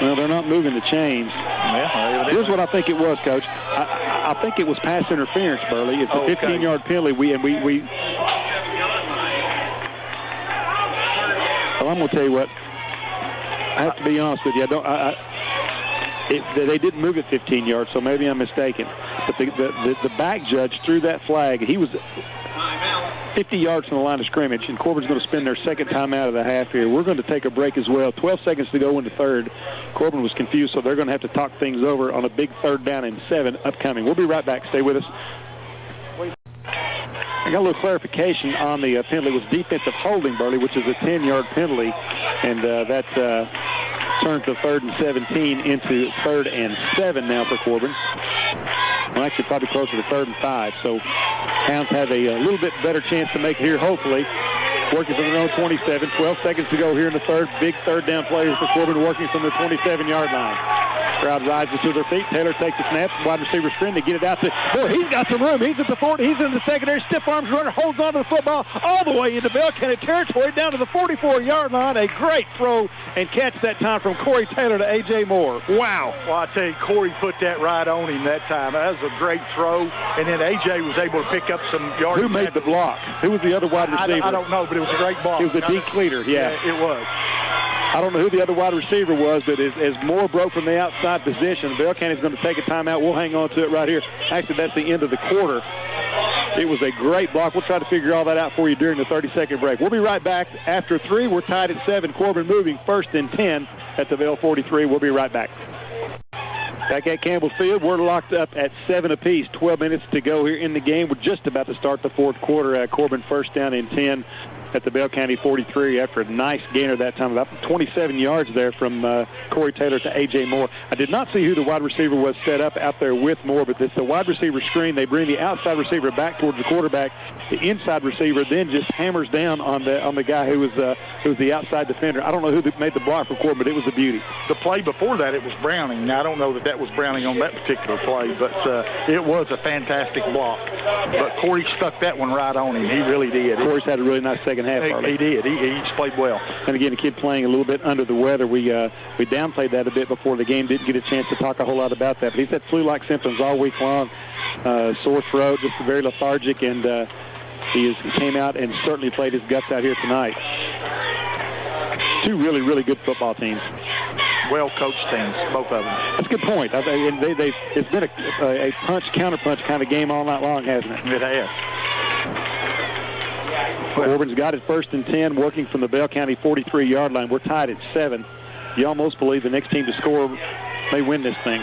Well, they're not moving the chains. Yeah, here's what I think it was, Coach. I think it was pass interference, Burley. It's a 15-yard penalty. We. Well, I'm going to tell you what. I have to be honest with you. They didn't move it 15 yards, so maybe I'm mistaken. But the back judge threw that flag. He was 50 yards from the line of scrimmage, and Corbin's going to spend their second time out of the half here. We're going to take a break as well. 12 seconds to go in the third. Corbin was confused, so they're going to have to talk things over on a big 3rd down and 7 upcoming. We'll be right back. Stay with us. I got a little clarification on the penalty. It was defensive holding, Burley, which is a 10-yard penalty, and that turns to 3rd and 17 into 3rd and 7 now for Corbin. Well, actually probably closer to 3rd and 5. So Hounds have a little bit better chance to make it here, hopefully. Working from their own 27. 12 seconds to go here in the third. Big 3rd down play for Corbin, working from the 27-yard line. Crowd rises to their feet. Taylor takes the snap. Wide receiver screen to get it out to. Boy, he's got some room. He's at the 40. He's in the secondary. Stiff arms runner. Holds on to the football all the way into Bell County territory down to the 44-yard line. A great throw and catch that time from Corey Taylor to A.J. Moore. Wow. Well, I tell you, Corey put that right on him that time. That was a great throw. And then A.J. was able to pick up some yards. Who made the block? Who was the other wide receiver? I don't know, but it was a great block. It was a Deke Cleater, yeah. It was. I don't know who the other wide receiver was, but as Moore broke from the outside position, Bell County's going to take a timeout. We'll hang on to it right here. Actually, that's the end of the quarter. It was a great block. We'll try to figure all that out for you during the 30-second break. We'll be right back. After 3, we're tied at 7. Corbin moving 1st and 10 at the Bell 43. We'll be right back. Back at Campbell Field, we're locked up at 7 apiece. 12 minutes to go here in the game. We're just about to start the 4th quarter. Corbin 1st down and 10 at the Bell County 43 after a nice gainer that time, about 27 yards there from Corey Taylor to A.J. Moore. I did not see who the wide receiver was set up out there with Moore, but it's the wide receiver screen. They bring the outside receiver back towards the quarterback. The inside receiver then just hammers down on the guy who was the outside defender. I don't know who made the block for Corbin, but it was a beauty. The play before that, it was Browning. Now, I don't know that was Browning on that particular play, but it was a fantastic block. But Corey stuck that one right on him. He really did. Corey's had a really nice second half. He did. He just played well. And again, a kid playing a little bit under the weather. We downplayed that a bit before the game. Didn't get a chance to talk a whole lot about that. But he's had flu-like symptoms all week long. Sore throat, just very lethargic, and he came out and certainly played his guts out here tonight. 2 really, really good football teams. Well-coached teams, both of them. That's a good point. It's been a punch-counterpunch kind of game all night long, hasn't it? It has. Corbin's got it 1st and 10, working from the Bell County 43-yard line. We're tied at 7. You almost believe the next team to score may win this thing.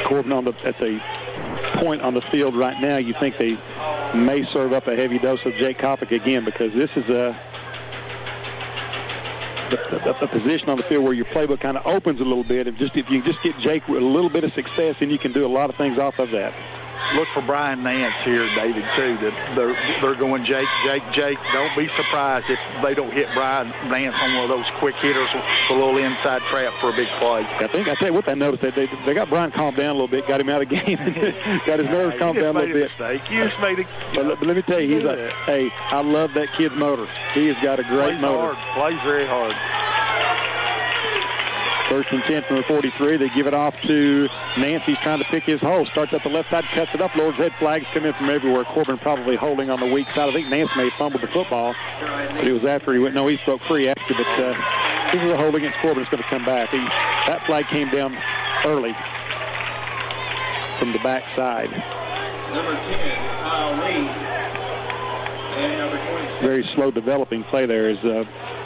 Corbin at the point on the field right now. You think they may serve up a heavy dose of Jake Kopic again, because this is a position on the field where your playbook kind of opens a little bit. If you just get Jake with a little bit of success, then you can do a lot of things off of that. Look for Brian Nance here, David, too. That they're going Jake. Don't be surprised if they don't hit Brian Nance on one of those quick hitters with a little inside trap for a big play. I tell you what, I noticed that they got Brian calmed down a little bit, got him out of the game, got his nerves calmed down a little bit. You just made it. But let me tell you, hey, I love that kid's motor. He has got a great motor. Plays very hard. 1st and 10 from the 43. They give it off to Nance. He's trying to pick his hole. Starts up the left side, cuts it up. Lord's red flags come in from everywhere. Corbin probably holding on the weak side. I think Nance may have fumbled the football, but it was after he went. No, he broke free after. But this is a hold against Corbin. It's going to come back. That flag came down early. from the backside. Number 10, Kyle Reed. And number 26. Very slow developing play there. Is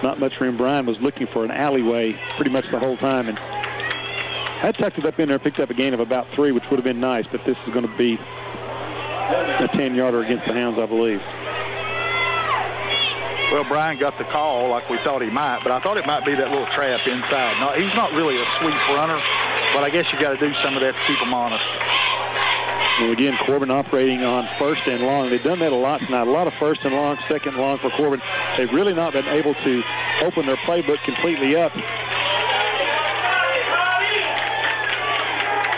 not much room. Brian was looking for an alleyway pretty much the whole time, and had tucked it up in there, picked up a gain of about 3, which would have been nice, but this is going to be a 10-yarder against the Hounds, I believe. Well, Brian got the call like we thought he might, but I thought it might be that little trap inside. No, he's not really a sweep runner, but I guess you got to do some of that to keep him honest. Well, again, Corbin operating on first and long. They've done that a lot tonight. A lot of first and long, second and long for Corbin. They've really not been able to open their playbook completely up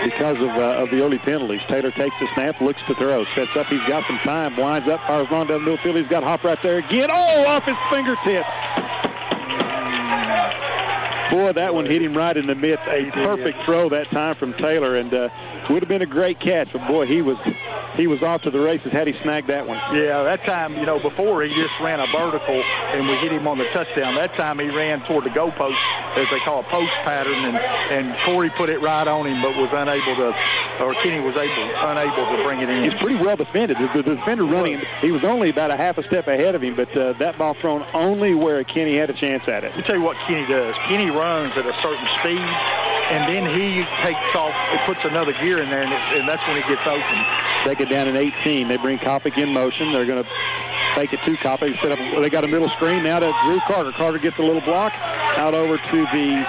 because of the early penalties. Taylor takes the snap, looks to throw, sets up. He's got some time, winds up, fires long down the middle field. He's got Hop right there again. Oh, off his fingertips. Boy, that one hit him right in the midst. A perfect throw that time from Taylor, and would have been a great catch. But boy, he was off to the races had he snagged that one. Yeah, that time, before he just ran a vertical and we hit him on the touchdown. That time he ran toward the goalpost, as they call a post pattern, and Corey put it right on him, but was unable to, or Kenny was unable to bring it in. He's pretty well defended. The defender running, he was only about a half a step ahead of him, but that ball thrown only where Kenny had a chance at it. Let me tell you what Kenny does. Kenny runs at a certain speed, and then he takes off, he puts another gear in there, and that's when he gets open. Second down and 18. They bring Kopic in motion. They're going to fake it to Kopic. They got a middle screen now to Drew Carter. Carter gets a little block out over to the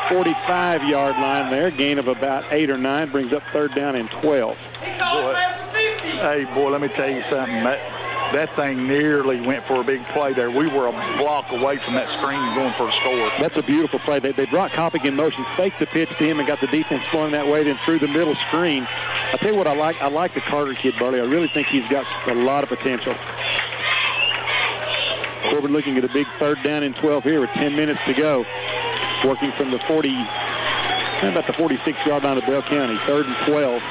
45-yard line there. Gain of about 8 or 9. Brings up third down and 12. Boy, let me tell you something. That thing nearly went for a big play there. We were a block away from that screen going for a score. That's a beautiful play. They brought Kopic in motion, faked the pitch to him, and got the defense flowing that way, then through the middle screen. I'll tell you what I like. I like the Carter kid, Burley. I really think he's got a lot of potential. Corbin looking at a big third down and 12 here with 10 minutes to go. Working from the about the 46-yard line of Bell County. Third and 12.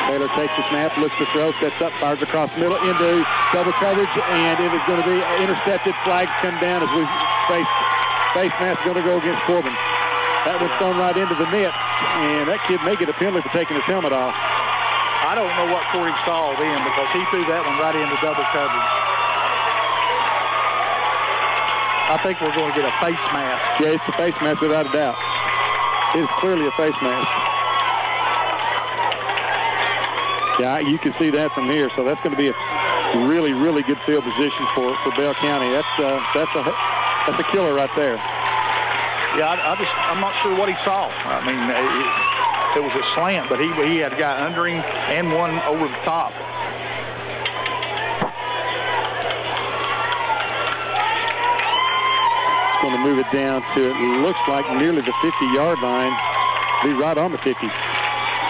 Taylor takes the snap, looks to throw, sets up, fires across the middle into double coverage, and it is going to be intercepted. Flags come down as we face mask going to go against Corbin. That was thrown right into the net, and that kid may get a penalty for taking his helmet off. I don't know what Corey saw then, because he threw that one right into double coverage. I think we're going to get a face mask. Yeah, it's a face mask without a doubt. It is clearly a face mask. Yeah, you can see that from here. So that's going to be a really, really good field position for Bell County. That's a killer right there. Yeah, I'm not sure what he saw. I mean, it was a slant, but he had a guy under him and one over the top. It's going to move it down to, it looks like, nearly the 50-yard line. Be right on the 50.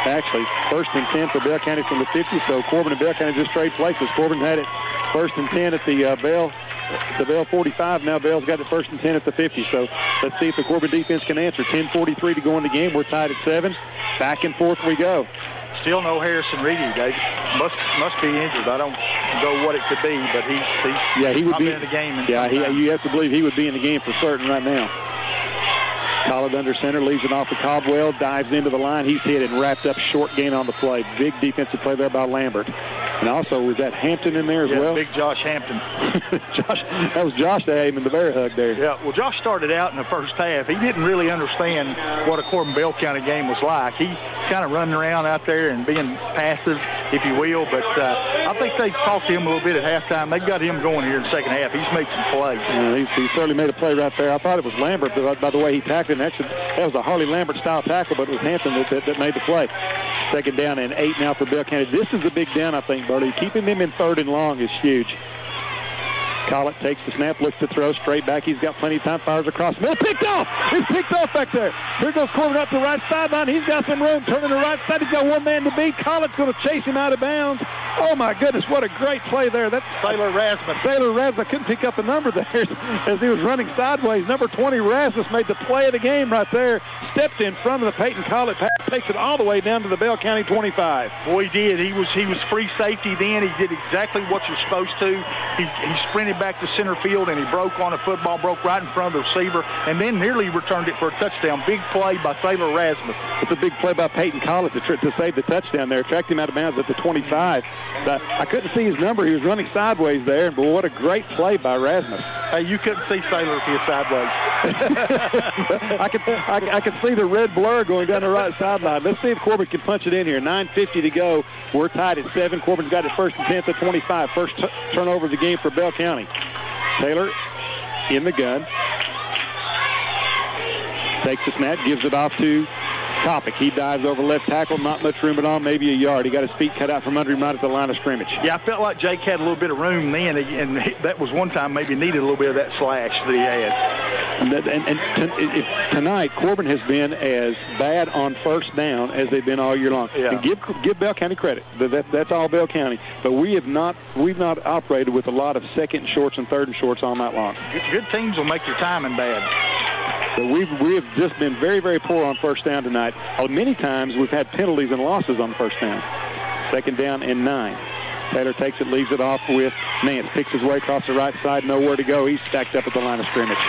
Actually, first and 10 for Bell County from the 50, so Corbin and Bell County just trade places. Corbin had it first and 10 at the Bell 45. Now Bell's got it first and 10 at the 50, so let's see if the Corbin defense can answer. 10:43 to go in the game. We're tied at 7. Back and forth we go. Still no Harrison Reedy. They must be injured. I don't know what it could be, but he would be in the game. You have to believe he would be in the game for certain right now. Collard under center, leaves it off the Cobwell, dives into the line. He's hit and wrapped up, short gain on the play. Big defensive play there by Lambert. And also, was that Hampton in there as well? Big Josh Hampton. That was Josh that gave him the bear hug there. Yeah, well, Josh started out in the first half. He didn't really understand what a Corbin-Bell County game was like. He kind of running around out there and being passive, if you will. But I think they talked to him a little bit at halftime. They got him going here in the second half. He's made some plays. He certainly made a play right there. I thought it was Lambert, but by the way he tackled him. That was a Harley Lambert-style tackle, but it was Hampton that made the play. Second down and 8 now for Bell County. This is a big down, I think, Bertie. Keeping them in third and long is huge. Collett takes the snap, looks to throw, straight back. He's got plenty of time, fires across the middle. Picked off! He's picked off back there. Here goes Corbin up the right sideline. He's got some room, turning the right side. He's got one man to beat. Collett's going to chase him out of bounds. Oh, my goodness, what a great play there. That's Taylor Rasmus. Taylor Rasmus couldn't pick up the number there as he was running sideways. Number 20, Rasmus, made the play of the game right there. Stepped in front of the Peyton Collett pass, takes it all the way down to the Bell County 25. Boy, he did. He was free safety then. He did exactly what you're supposed to. He sprinted back to center field, and he broke on a football, broke right in front of the receiver, and then nearly returned it for a touchdown. Big play by Taylor Rasmus. It's a big play by Peyton Collett to save the touchdown there. Tracked him out of bounds at the 25. I couldn't see his number. He was running sideways there, but what a great play by Rasmus. Hey, you couldn't see Taylor if he was sideways. I could see the red blur going down the right sideline. Let's see if Corbin can punch it in here. 9:50 to go. We're tied at 7. Corbin's got it first and 10 at the 25. First turnover of the game for Bell County. Taylor in the gun. Takes the snap, gives it off to Kopic. He dives over left tackle, not much room at all, maybe a yard. He got his feet cut out from under him right at the line of scrimmage. Yeah, I felt like Jake had a little bit of room then, and that was one time maybe needed a little bit of that slash that he had. And tonight, Corbin has been as bad on first down as they've been all year long. Yeah. And give Bell County credit. That's all Bell County. But we've not operated with a lot of second and shorts and third and shorts all night long. Good teams will make your timing bad. So we have just been very, very poor on first down tonight. Many times we've had penalties and losses on first down. Second down and 9. Taylor takes it, leaves it off with Nance. Picks his way across the right side, nowhere to go. He's stacked up at the line of scrimmage.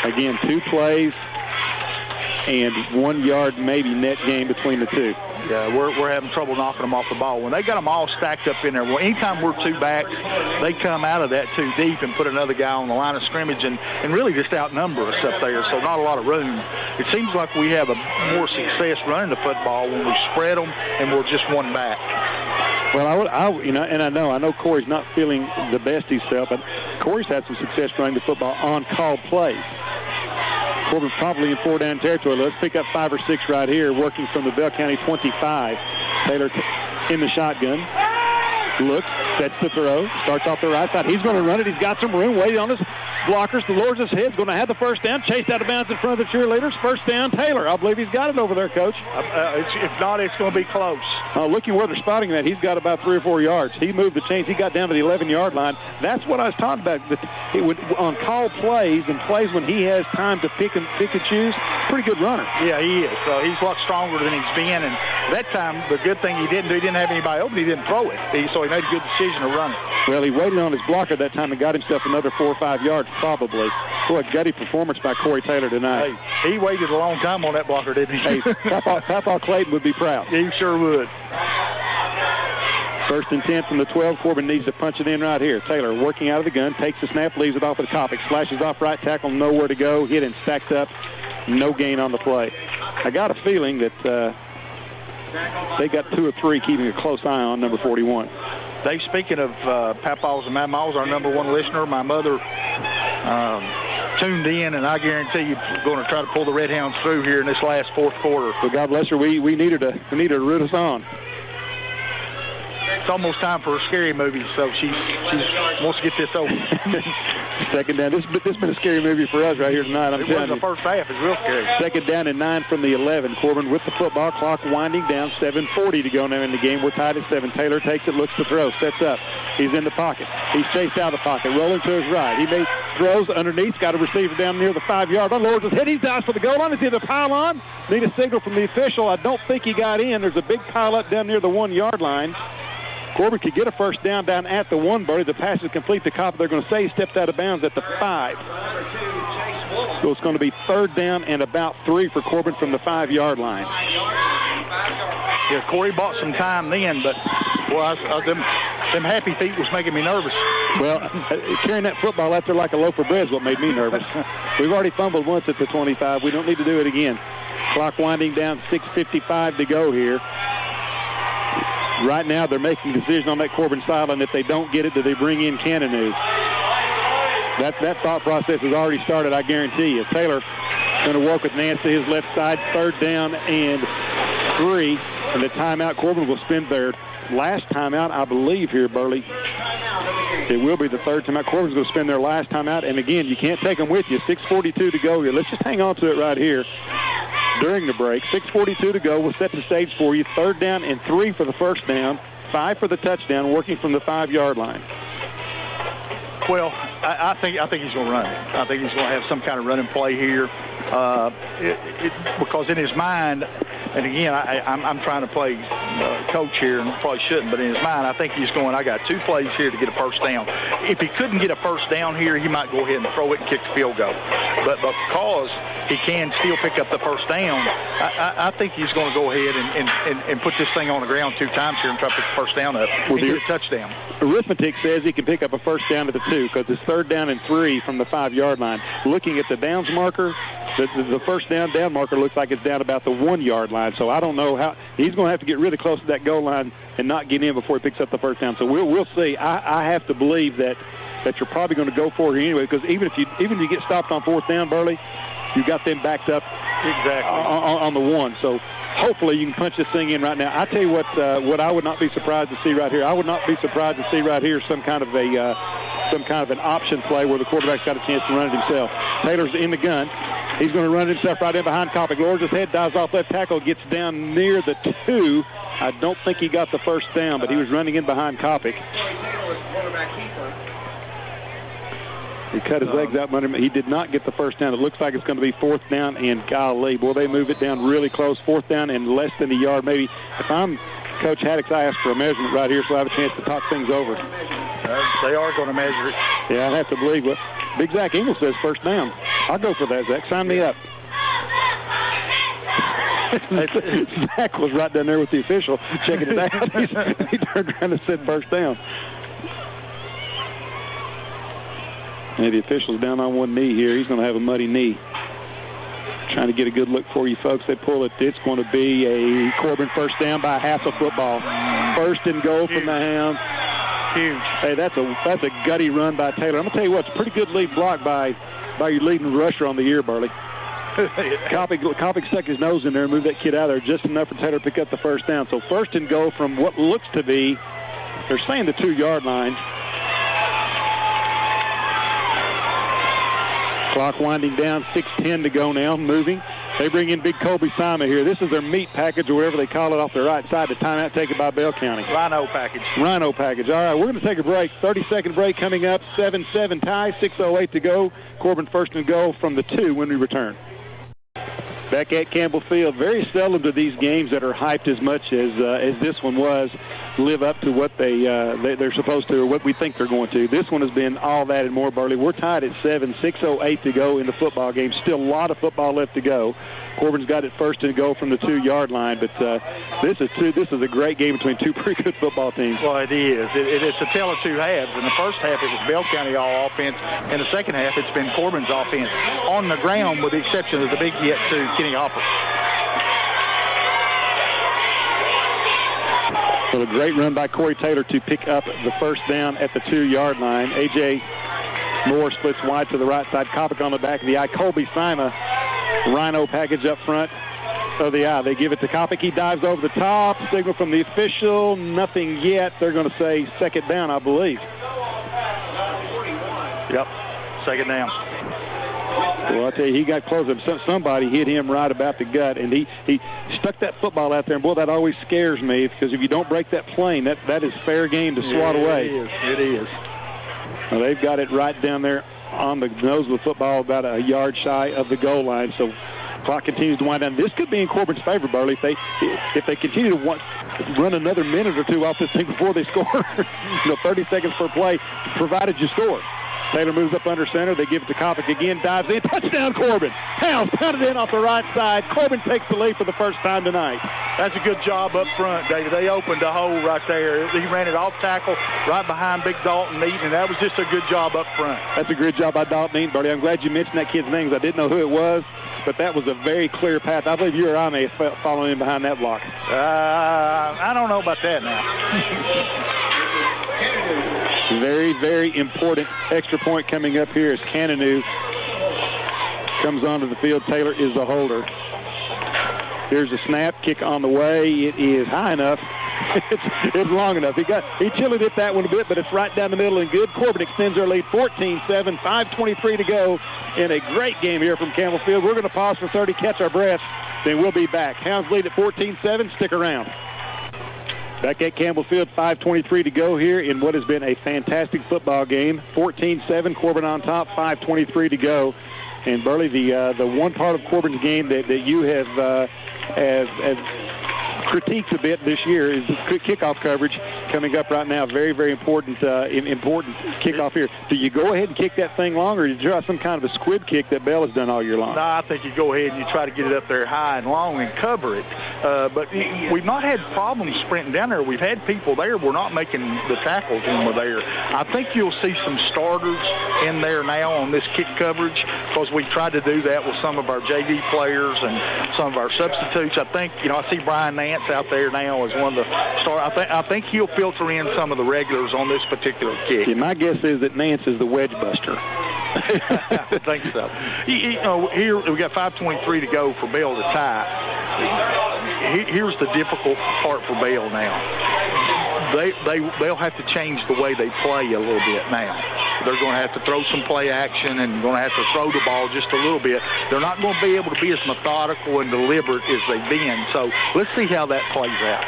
Again, 2 plays and 1 yard maybe net gain between the two. Yeah, we're having trouble knocking them off the ball. When they got them all stacked up in there, well, anytime we're 2 backs, they come out of that 2 deep and put another guy on the line of scrimmage and really just outnumber us up there, so not a lot of room. It seems like we have a more success running the football when we spread them and we're just 1 back. Well, I know Corey's not feeling the best himself, but Corey's had some success running the football on called plays. Corbin probably in 4-down territory. Let's pick up 5 or 6 right here, working from the Bell County 25. Taylor in the shotgun. Looks, sets the throw, starts off the right side. He's going to run it. He's got some room, waiting on his blockers. Lowers his head, going to have the first down. Chased out of bounds in front of the cheerleaders. First down, Taylor. I believe he's got it over there, Coach. If not, it's going to be close. Looking where they're spotting that, he's got about 3 or 4 yards. He moved the chains. He got down to the 11-yard line. That's what I was talking about. On call plays and plays when he has time to pick and choose, pretty good runner. Yeah, he is. He's a lot stronger than he's been. And that time, the good thing he didn't have anybody open. He didn't throw it. So he made a good decision to run it. Well, he waited on his blocker that time and got himself another 4 or 5 yards, probably. Boy, gutty performance by Corey Taylor tonight. Hey, he waited a long time on that blocker, didn't he? Hey, Papa Clayton would be proud. He sure would. First and 10 from the 12. Corbin needs to punch it in right here. Taylor working out of the gun, takes the snap, leaves it off with Kopic, slashes off right tackle, nowhere to go, hit and stacked up, no gain on the play. I got a feeling that they got 2 or 3 keeping a close eye on number 41. Dave, speaking of Papaws and Mamaws, our number 1 listener, my mother tuned in, and I guarantee you going to try to pull the Redhounds through here in this last 4th quarter. Well, God bless her. We need her to root us on. It's almost time for a scary movie, so she wants to get this over. Second down. This has been a scary movie for us right here tonight. I'm telling you. The first half is real scary. Second down and 9 from the 11. Corbin with the football, clock winding down, 7:40 to go now in the game. We're tied at 7. Taylor takes it, looks to throw, sets up. He's in the pocket. He's chased out of the pocket, rolling to his right. He makes throws underneath, got a receiver down near the 5-yard line. Lowers his head. He dives for the goal line. Is he the pile on? Need a signal from the official. I don't think he got in. There's a big pile up down near the 1-yard line. Corbin could get a first down at the 1, Birdie. The pass is complete to Kopp. They're going to say he stepped out of bounds at the 5. So it's going to be 3rd down and about 3 for Corbin from the 5-yard line. Yeah, Corey bought some time then, but boy, them happy feet was making me nervous. Well, carrying that football out there like a loaf of bread is what made me nervous. We've already fumbled once at the 25. We don't need to do it again. Clock winding down, 6:55 to go here. Right now, they're making a decision on that Corbin sideline. If they don't get it, do they bring in Cannonu? That thought process has already started, I guarantee you. Taylor going to work with Nance to his left side. 3rd down and 3. And the timeout, Corbin will spend their last timeout, I believe, here, Burley. It will be the 3rd timeout. Corbin's going to spend their last timeout. And, again, you can't take them with you. 6:42 to go here. Let's just hang on to it right here. During the break, 6:42 to go. We'll set the stage for you. 3rd down and 3 for the first down. 5 for the touchdown, working from the 5-yard line. Well, I think he's going to run it. I think he's going to have some kind of running play here, because in his mind, and again, I'm trying to play coach here and probably shouldn't, but in his mind, I think he's going, I got 2 plays here to get a first down. If he couldn't get a first down here, he might go ahead and throw it and kick the field goal. But because he can still pick up the first down, I think he's going to go ahead and put this thing on the ground 2 times here and try to pick the first down up and get a touchdown. Arithmetic says he can pick up a first down at the 2 because it's 3rd down and 3 from the 5-yard line. Looking at the downs marker, the first down marker looks like it's down about the 1-yard line. So I don't know how he's going to have to get really close to that goal line and not get in before he picks up the first down. So we'll see. I have to believe that you're probably going to go for it anyway, because even if you get stopped on 4th down, Burley, you got them backed up on the 1. So hopefully you can punch this thing in right now. I tell you what I would not be surprised to see right here. I would not be surprised to see right here some kind of an option play where the quarterback's got a chance to run it himself. Taylor's in the gun. He's going to run it himself right in behind Copic. Lowers his head, dives off left tackle, gets down near the 2. I don't think he got the first down, but he was running in behind Copic. He cut his legs out under him. He did not get the first down. It looks like it's going to be 4th down, and golly, boy, they move it down really close. 4th down and less than a yard. Maybe if I'm Coach Haddox, I asked for a measurement right here, so I have a chance to talk things over. They are going to measure it. Yeah, I have to believe what Big Zach Engel says, first down. I'll go for that, Zach. Sign me up. Zach was right down there with the official checking it out. He turned around and said first down. And the official's down on one knee here. He's going to have a muddy knee. Trying to get a good look for you folks. They pull it. It's going to be a Corbin first down by half a football. 1st and goal from the Hounds. Huge. Hey, that's a gutty run by Taylor. I'm going to tell you what, it's a pretty good lead block by your leading rusher on the year, Burley. Copic stuck his nose in there and moved that kid out of there just enough for Taylor to pick up the first down. So 1st and goal from what looks to be, they're saying the 2-yard line. Clock winding down, 6:10 to go now, moving. They bring in Big Colby Simon here. This is their meat package or whatever they call it off the right side. The timeout taken by Bell County. Rhino package. Rhino package. All right, we're going to take a break. 30-second break coming up. 7-7 tie, 6:08 to go. Corbin 1st and goal from the 2 when we return. Back at Campbell Field, very seldom do these games that are hyped as much as this one was live up to what they're supposed to or what we think they're going to. This one has been all that and more, Burley. We're tied at 7, 6:08 to go in the football game. Still a lot of football left to go. Corbin's got it 1st and goal from the 2-yard line, but this is a great game between 2 pretty good football teams. Well, it is. It's a tale of 2 halves. In the first half, it was Bell County all offense. In the second half, it's been Corbin's offense on the ground, with the exception of the big hit to Kenny Hopper. So a great run by Corey Taylor to pick up the first down at the 2-yard line. A.J. Moore splits wide to the right side. Copic on the back of the eye. Colby Sima, Rhino package up front of the eye. They give it to Copic. He dives over the top. Signal from the official. Nothing yet. They're going to say 2nd down, I believe. Yep, 2nd down. Well, I tell you, he got close. Somebody hit him right about the gut, and he stuck that football out there. And, boy, that always scares me, because if you don't break that plane, that is fair game to swat away. It is. Well, they've got it right down there on the nose of the football, about a yard shy of the goal line. So clock continues to wind down. This could be in Corbin's favor, Burley, if they continue to run another minute or 2 off this thing before they score. 30 seconds per play, provided you score. Taylor moves up under center. They give it to Copic again. Dives in. Touchdown, Corbin. Hounds pounded in off the right side. Corbin takes the lead for the first time tonight. That's a good job up front, David. They opened a hole right there. He ran it off tackle right behind Big Dalton Eaton, and that was just a good job up front. That's a great job by Dalton Eaton, Bertie. I'm glad you mentioned that kid's name, because I didn't know who it was, but that was a very clear path. I believe you or I may have followed in behind that block. I don't know about that now. Very, very important extra point coming up here as Cannonu comes onto the field. Taylor is the holder. Here's a snap, kick on the way. It is high enough. It's long enough. He chilled it that one a bit, but it's right down the middle and good. Corbin extends their lead 14-7, 5:23 to go in a great game here from Campbell Field. We're going to pause for 30, catch our breath, then we'll be back. Hounds lead at 14-7. Stick around. Back at Campbell Field, 5:23 to go here in what has been a fantastic football game. 14-7, Corbin on top, 5:23 to go. And Burley, the one part of Corbin's game that you have critiqued a bit this year is the kickoff coverage coming up right now. Very, very important kickoff here. Do you go ahead and kick that thing long, or do you try some kind of a squib kick that Bell has done all year long? No, I think you go ahead and you try to get it up there high and long and cover it. But we've not had problems sprinting down there. We've had people there. We're not making the tackles when we're there. I think you'll see some starters in there now on this kick coverage because we tried to do that with some of our JV players and some of our substitutes. I think, I see Brian Nance out there now as one of the stars. I think he'll filter in some of the regulars on this particular kick. Yeah, my guess is that Nance is the wedge buster. I think so. Here we got 5:23 to go for Bell to tie. Here's the difficult part for Bell now. They'll have to change the way they play a little bit now. They're going to have to throw some play action and going to have to throw the ball just a little bit. They're not going to be able to be as methodical and deliberate as they've been. So let's see how that plays out.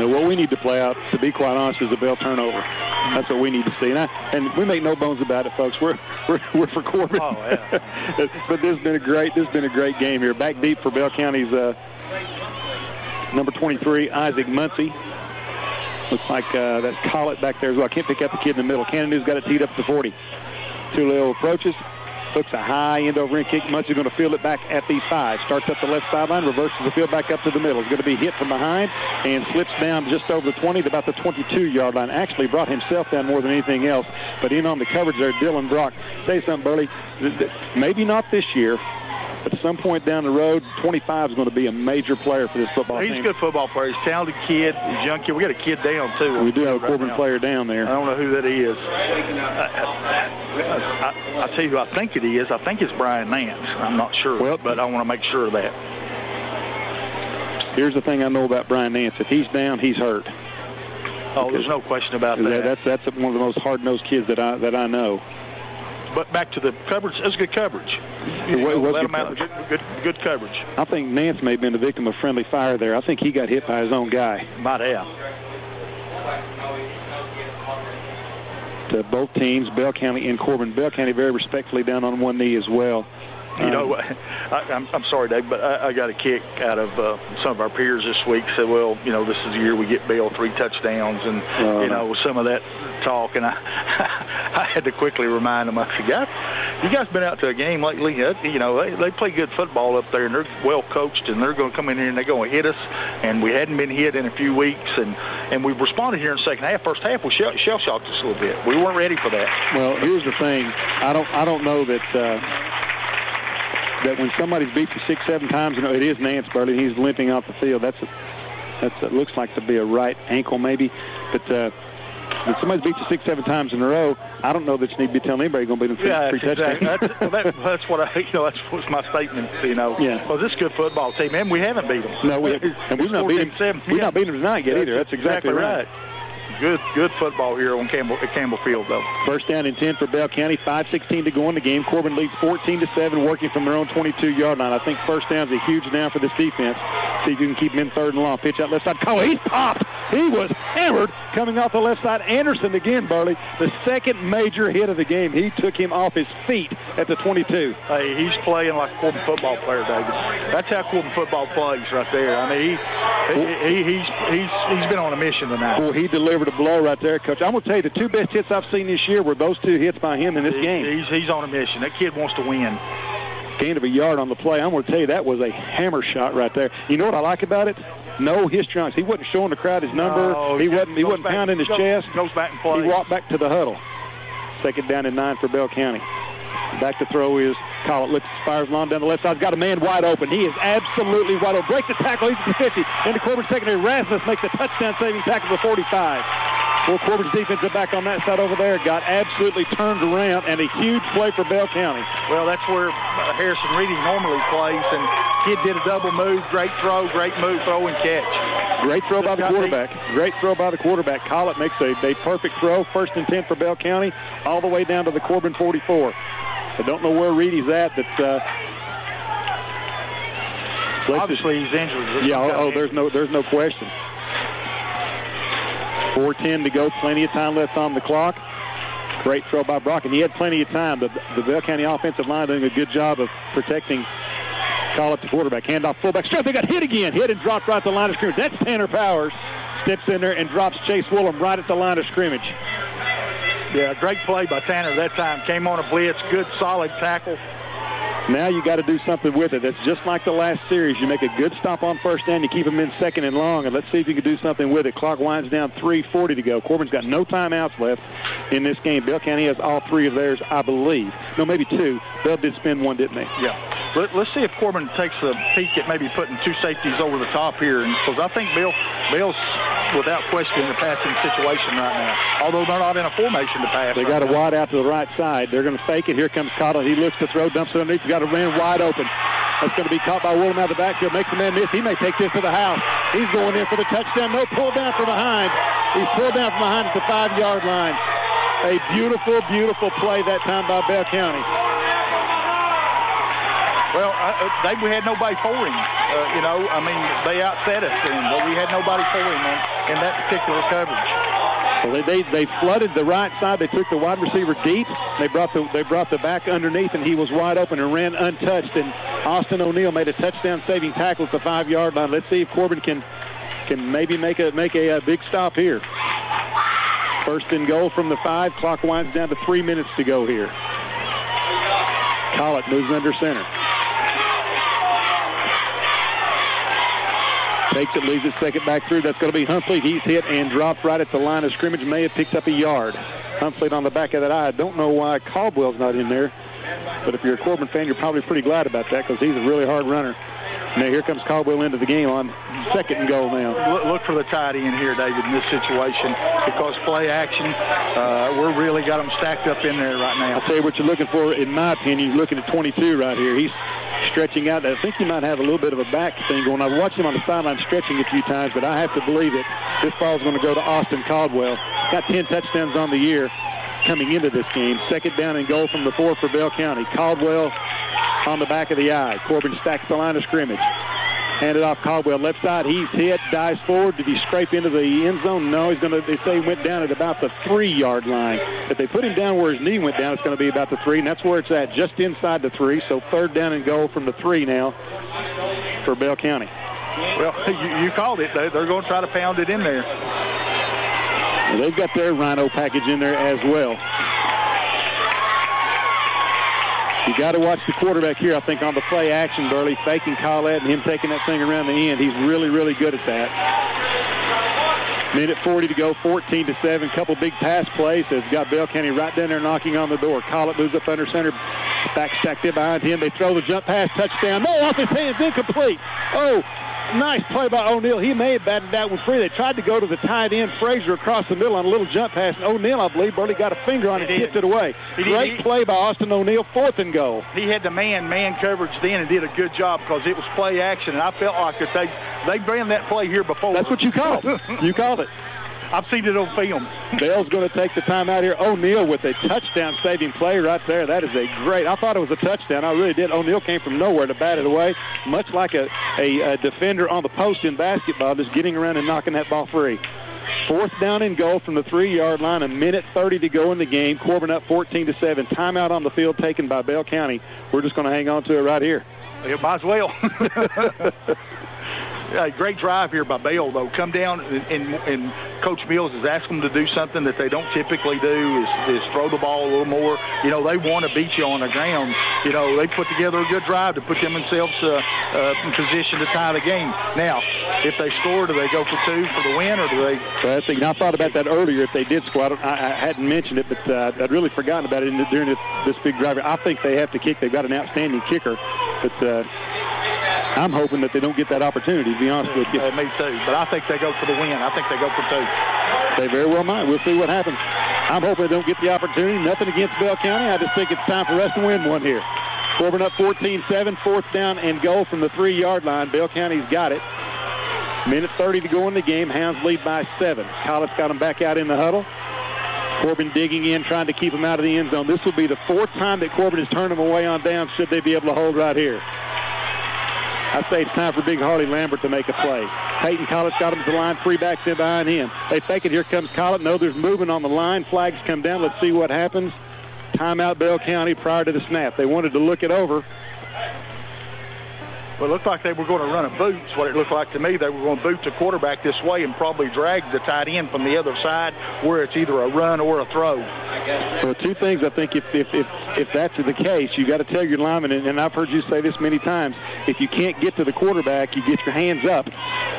What we need to play out, to be quite honest, is a Bell turnover. That's what we need to see. And we make no bones about it, folks. We're for Corbin. Oh, yeah. But this has been a great game here. Back deep for Bell County's number 23, Isaac Muncie. Looks like that's Collett back there as well. I can't pick up the kid in the middle. Cannon's got it teed up at the 40. Tulio approaches. Hooks a high end over end kick. Muncie's going to field it back at the 5. Starts up the left sideline, reverses the field back up to the middle. It's going to be hit from behind and slips down just over the 20 to about the 22-yard line. Actually brought himself down more than anything else. But in on the coverage there, Dylan Brock. Say something, Burley. Maybe not this year, but at some point down the road, 25 is going to be a major player for this football team. He's a good football player. He's a talented kid. He's a young kid. We got a kid down, too. We do have a Corbin player down there. I don't know who that is. I'll tell you who I think it is. I think it's Brian Nance. I'm not sure, but I want to make sure of that. Here's the thing I know about Brian Nance. If he's down, he's hurt. Oh, there's no question about that. That's one of the most hard-nosed kids that I know. But back to the coverage, it was good coverage. Let him out. Good coverage. I think Nance may have been the victim of friendly fire there. I think he got hit by his own guy. Might have. To both teams, Bell County and Corbin. Bell County very respectfully down on one knee as well. I'm sorry, Dave, but I got a kick out of some of our peers this week. Said, well, this is the year we get Bell 3 touchdowns, and some of that talk. And I had to quickly remind them. I said, guys, you guys been out to a game lately? They play good football up there, and they're well coached, and they're going to come in here and they're going to hit us. And we hadn't been hit in a few weeks, and we've responded here in the second half. First half, we shell shocked us a little bit. We weren't ready for that. Well, here's the thing. I don't know that. That when somebody's beat you 6-7 times, it is Nance Burley. He's limping off the field. That looks like to be a right ankle maybe. But when somebody's beat you 6-7 times in a row, I don't know that you need to be telling anybody you're going to beat them 3 touchdowns. Exactly. That's what that's my statement. Yeah. Well, this is a good football team, and we haven't beat them. No, we've not beat them. We've not beaten them tonight yet either. That's exactly right. Good football here at Campbell Field, though. First down and 10 for Bell County. 5:16 to go in the game. Corbin leads 14-7, working from their own 22-yard line. I think first down is a huge down for this defense. See if you can keep them in third and long. Pitch out left side. Oh, he's popped. He was hammered coming off the left side. Anderson again, Burley. The second major hit of the game. He took him off his feet at the 22. Hey, he's playing like a Corbin football player, David. That's how Corbin football plays right there. I mean, he's been on a mission tonight. Well, he delivered a blow right there, Coach. I'm going to tell you, the 2 best hits I've seen this year were those 2 hits by him in this game. He's on a mission. That kid wants to win. Gain of a yard on the play. I'm going to tell you, that was a hammer shot right there. You know what I like about it? No history on it. He wasn't showing the crowd his number. No, he wasn't pounding his chest. Goes back and plays. He walked back to the huddle. Second down and 9 for Bell County. Back to throw is Collett. Looks, fires long down the left side. Got a man wide open. He is absolutely wide open. Breaks the tackle. He's at the 50. Into Corbin's secondary. Rasmus makes a touchdown-saving tackle to 45. Well, Corbin's defensive back on that side over there got absolutely turned around, and a huge play for Bell County. Well, that's where Harrison Reading normally plays, and kid did a double move. Great throw, great move, throw, and catch. Great throw by the quarterback. Great throw by the quarterback. Collett makes a perfect throw. First and 10 for Bell County, all the way down to the Corbin 44. I don't know where Reedy's at. Obviously, he's injured. Yeah. There's no question. 4:10 to go, plenty of time left on the clock. Great throw by Brock, and he had plenty of time. The Bell County offensive line doing a good job of protecting Collett, the quarterback. Handoff, fullback, straight. They got hit again. Hit and dropped right at the line of scrimmage. That's Tanner Powers. Steps in there and drops Chase Woolham right at the line of scrimmage. Yeah, great play by Tanner that time. Came on a blitz, good, solid tackle. Now you got to do something with it. That's just like the last series. You make a good stop on first down. You keep them in second and long, and let's see if you can do something with it. Clock winds down, 3:40 to go. Corbin's got no timeouts left in this game. Bell County has all three of theirs, I believe. No, maybe two. Bell did spend one, didn't they? Yeah. Let's see if Corbin takes a peek at maybe putting two safeties over the top here, because I think Bell's without question in the passing situation right now, although they're not in a formation to pass. They got a wide out to the right side. They're going to fake it. Here comes Cottle. He looks to throw, dumps it underneath. He's got a man wide open. That's going to be caught by Woolham out of the backfield. Makes the man miss. He may take this to the house. He's going in for the touchdown. No, pulled down from behind. He's pulled down from behind at the 5-yard line. A beautiful, beautiful play that time by Bell County. Well, we had nobody for him. They outset us, but we had nobody for him in that particular coverage. Well, they flooded the right side. They took the wide receiver deep. They brought the back underneath, and he was wide open and ran untouched. And Austin O'Neill made a touchdown-saving tackle at the 5-yard line. Let's see if Corbin can maybe make a big stop here. First and goal from the 5. Clock winds down to 3 minutes to go here. Collett moves under center. Takes it, leaves it second back through. That's going to be Humphrey. He's hit and dropped right at the line of scrimmage. May have picked up a yard. Humphrey on the back of that eye. I don't know why Caldwell's not in there, but if you're a Corbin fan, you're probably pretty glad about that because he's a really hard runner. Now here comes Caldwell into the game on second and goal now. Look for the tight end here, David, in this situation because play action, we're really got them stacked up in there right now. I'll tell you what you're looking for, in my opinion. You're looking at 22 right here. He's stretching out. I think he might have a little bit of a back thing going. I've watched him on the sideline stretching a few times, but I have to believe that this ball is going to go to Austin Caldwell. Got 10 touchdowns on the year coming into this game. Second down and goal from the 4 for Bell County. Caldwell on the back of the eye. Corbin stacks the line of scrimmage. Handed off Caldwell left side. He's hit, dives forward. Did he scrape into the end zone? No, they say he went down at about the 3-yard line. If they put him down where his knee went down, it's going to be about the 3, and that's where it's at, just inside the 3. So third down and goal from the 3 now for Bell County. Well, you called it. They're going to try to pound it in there. Well, they've got their Rhino package in there as well. You got to watch the quarterback here, I think, on the play action, Burley, faking Collett and him taking that thing around the end. He's really, really good at that. Minute 40 to go, 14-7. Couple big pass plays has got Bell County right down there knocking on the door. Collett moves up under center, back stacked in behind him. They throw the jump pass, touchdown. No, off his hands, incomplete. Oh, nice play by O'Neill. He may have batted that one free. They tried to go to the tight end, Frazier, across the middle on a little jump pass. And O'Neill, I believe, Burley got a finger on it, tipped it away. Great play by Austin O'Neill, 4th and goal. He had the man coverage then and did a good job because it was play action, and I felt like if they ran that play here before. That's what you called. You called it. I've seen it on film. Bell's going to take the time out here. O'Neill with a touchdown-saving play right there. That is a great. I thought it was a touchdown. I really did. O'Neill came from nowhere to bat it away, much like a defender on the post in basketball, just getting around and knocking that ball free. 4th down and goal from the 3-yard line. A minute 30 to go in the game. Corbin up 14-7. Timeout on the field taken by Bell County. We're just going to hang on to it right here. It might as well. A great drive here by Bell, though. Come down, and Coach Mills has asked them to do something that they don't typically do, is throw the ball a little more. You know, they want to beat you on the ground. You know, they put together a good drive to put themselves in position to tie the game. Now, if they score, do they go for 2 for the win, or do they? I thought about that earlier if they did score. I hadn't mentioned it, but I'd really forgotten about it during this big drive. I think they have to kick. They've got an outstanding kicker, but I'm hoping that they don't get that opportunity, to be honest with you. Me too, but I think they go for the win. I think they go for 2. They very well might. We'll see what happens. I'm hoping they don't get the opportunity. Nothing against Bell County. I just think it's time for us to win one here. Corbin up 14-7, 4th down and goal from the 3-yard line. Bell County's got it. Minute 30 to go in the game. Hounds lead by 7. Collett's got them back out in the huddle. Corbin digging in, trying to keep them out of the end zone. This will be the 4th time that Corbin has turned them away on downs, should they be able to hold right here. I say it's time for Big Harley Lambert to make a play. Peyton Collett's got him to the line, 3 backs in behind him. They fake it. Here comes Collett. No, there's movement on the line. Flags come down. Let's see what happens. Timeout Bell County prior to the snap. They wanted to look it over. Well, it looked like they were going to run a boot. That's what it looked like to me. They were going to boot the quarterback this way and probably drag the tight end from the other side where it's either a run or a throw. Well, 2 things. I think if that's the case, you got to tell your lineman, and I've heard you say this many times, if you can't get to the quarterback, you get your hands up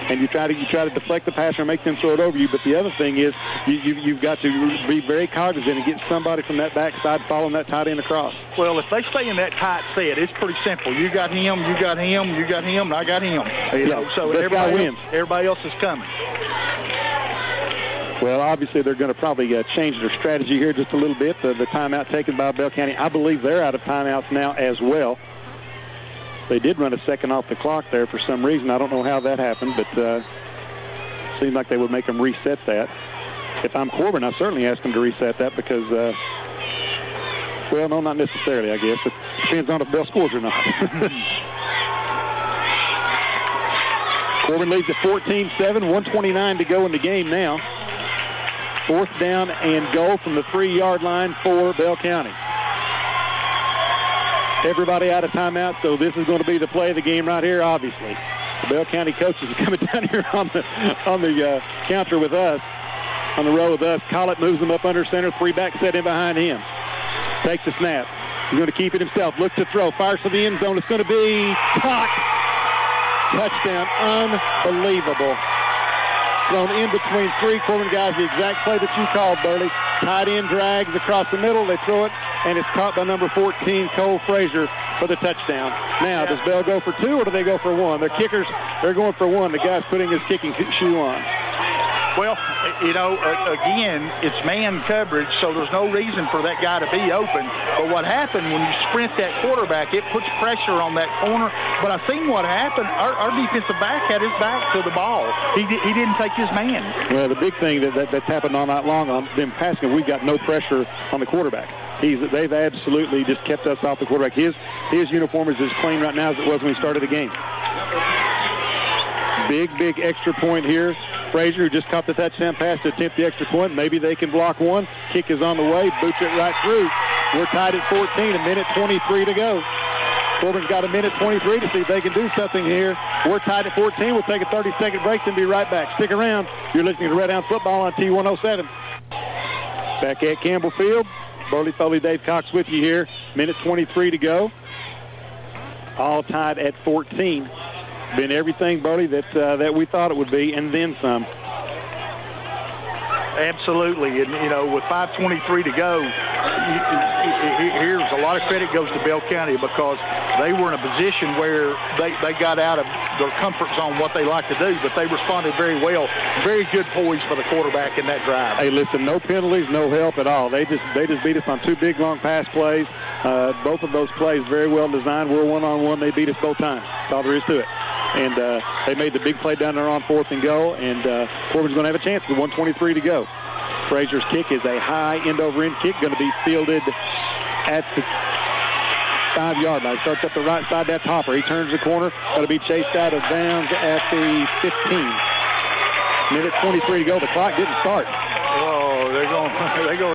and you try to deflect the passer and make them throw it over you. But the other thing is you've got to be very cognizant and get somebody from that backside following that tight end across. Well, if they stay in that tight set, it's pretty simple. You got him, you got him, you got him, and I got him. So everybody else is coming. Well, obviously they're going to probably change their strategy here just a little bit. The timeout taken by Bell County. I believe they're out of timeouts now as well. They did run a second off the clock there for some reason. I don't know how that happened, but seemed like they would make them reset that. If I'm Corbin, I certainly ask them to reset that because, well, no, not necessarily, I guess. It depends on if Bell scores or not. Corbin leads at 14-7, 1:29 to go in the game now. 4th down and goal from the 3-yard line for Bell County. Everybody out of timeout, so this is going to be the play of the game right here, obviously. The Bell County coaches are coming down here on the counter with us, on the row with us. Collett moves them up under center, 3 back set in behind him. Takes the snap. He's going to keep it himself. Looks to throw. Fires for the end zone. It's going to be caught. Touchdown. Unbelievable. Thrown in between 3 Corbin guys. The exact play that you called, Burley. Tight end drags across the middle. They throw it, and it's caught by number 14, Cole Frazier, for the touchdown. Now, does Bell go for 2 or do they go for 1? Their kickers, they're going for 1. The guy's putting his kicking shoe on. Well, again, it's man coverage, so there's no reason for that guy to be open. But what happened when you sprint that quarterback, it puts pressure on that corner. But I seen what happened. Our defensive back had his back to the ball. He didn't take his man. Well, the big thing that's happened all night long on them passing, we've got no pressure on the quarterback. They've absolutely just kept us off the quarterback. His uniform is as clean right now as it was when we started the game. Big extra point here. Frazier, who just caught the touchdown pass to attempt the extra point. Maybe they can block 1. Kick is on the way. Boots it right through. We're tied at 14, a minute 23 to go. Corbin's got a minute 23 to see if they can do something here. We're tied at 14. We'll take a 30-second break and be right back. Stick around. You're listening to Redhound Football on T107. Back at Campbell Field. Burley Foley, Dave Cox with you here. Minute 23 to go. All tied at 14. Been everything, Burley, that we thought it would be, and then some. Absolutely, and with 5:23 to go, here's a lot of credit goes to Bell County because they were in a position where they got out of their comfort zone, what they like to do, but they responded very well. Very good poise for the quarterback in that drive. Hey, listen, no penalties, no help at all. They just beat us on 2 big long pass plays. Both of those plays very well designed. We're one-on-one. They beat us both times. That's all there is to it. And they made the big play down there on 4th and goal, and Corbin's going to have a chance with 1:23 to go. Frazier's kick is a high end-over-end kick, going to be fielded at the 5-yard line. Starts up the right side. That's Hopper. He turns the corner. Going to be chased out of bounds at the 15. Minute 23 to go. The clock didn't start. Oh, they're going.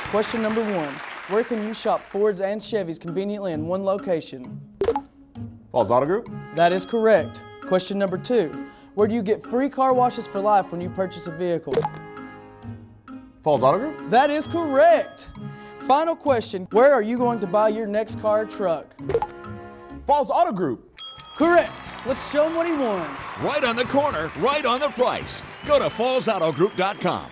Question number 1. Where can you shop Fords and Chevys conveniently in one location? Falls Auto Group? That is correct. Question number 2. Where do you get free car washes for life when you purchase a vehicle? Falls Auto Group? That is correct. Final question. Where are you going to buy your next car or truck? Falls Auto Group. Correct. Let's show him what he won. Right on the corner, right on the price. Go to fallsautogroup.com.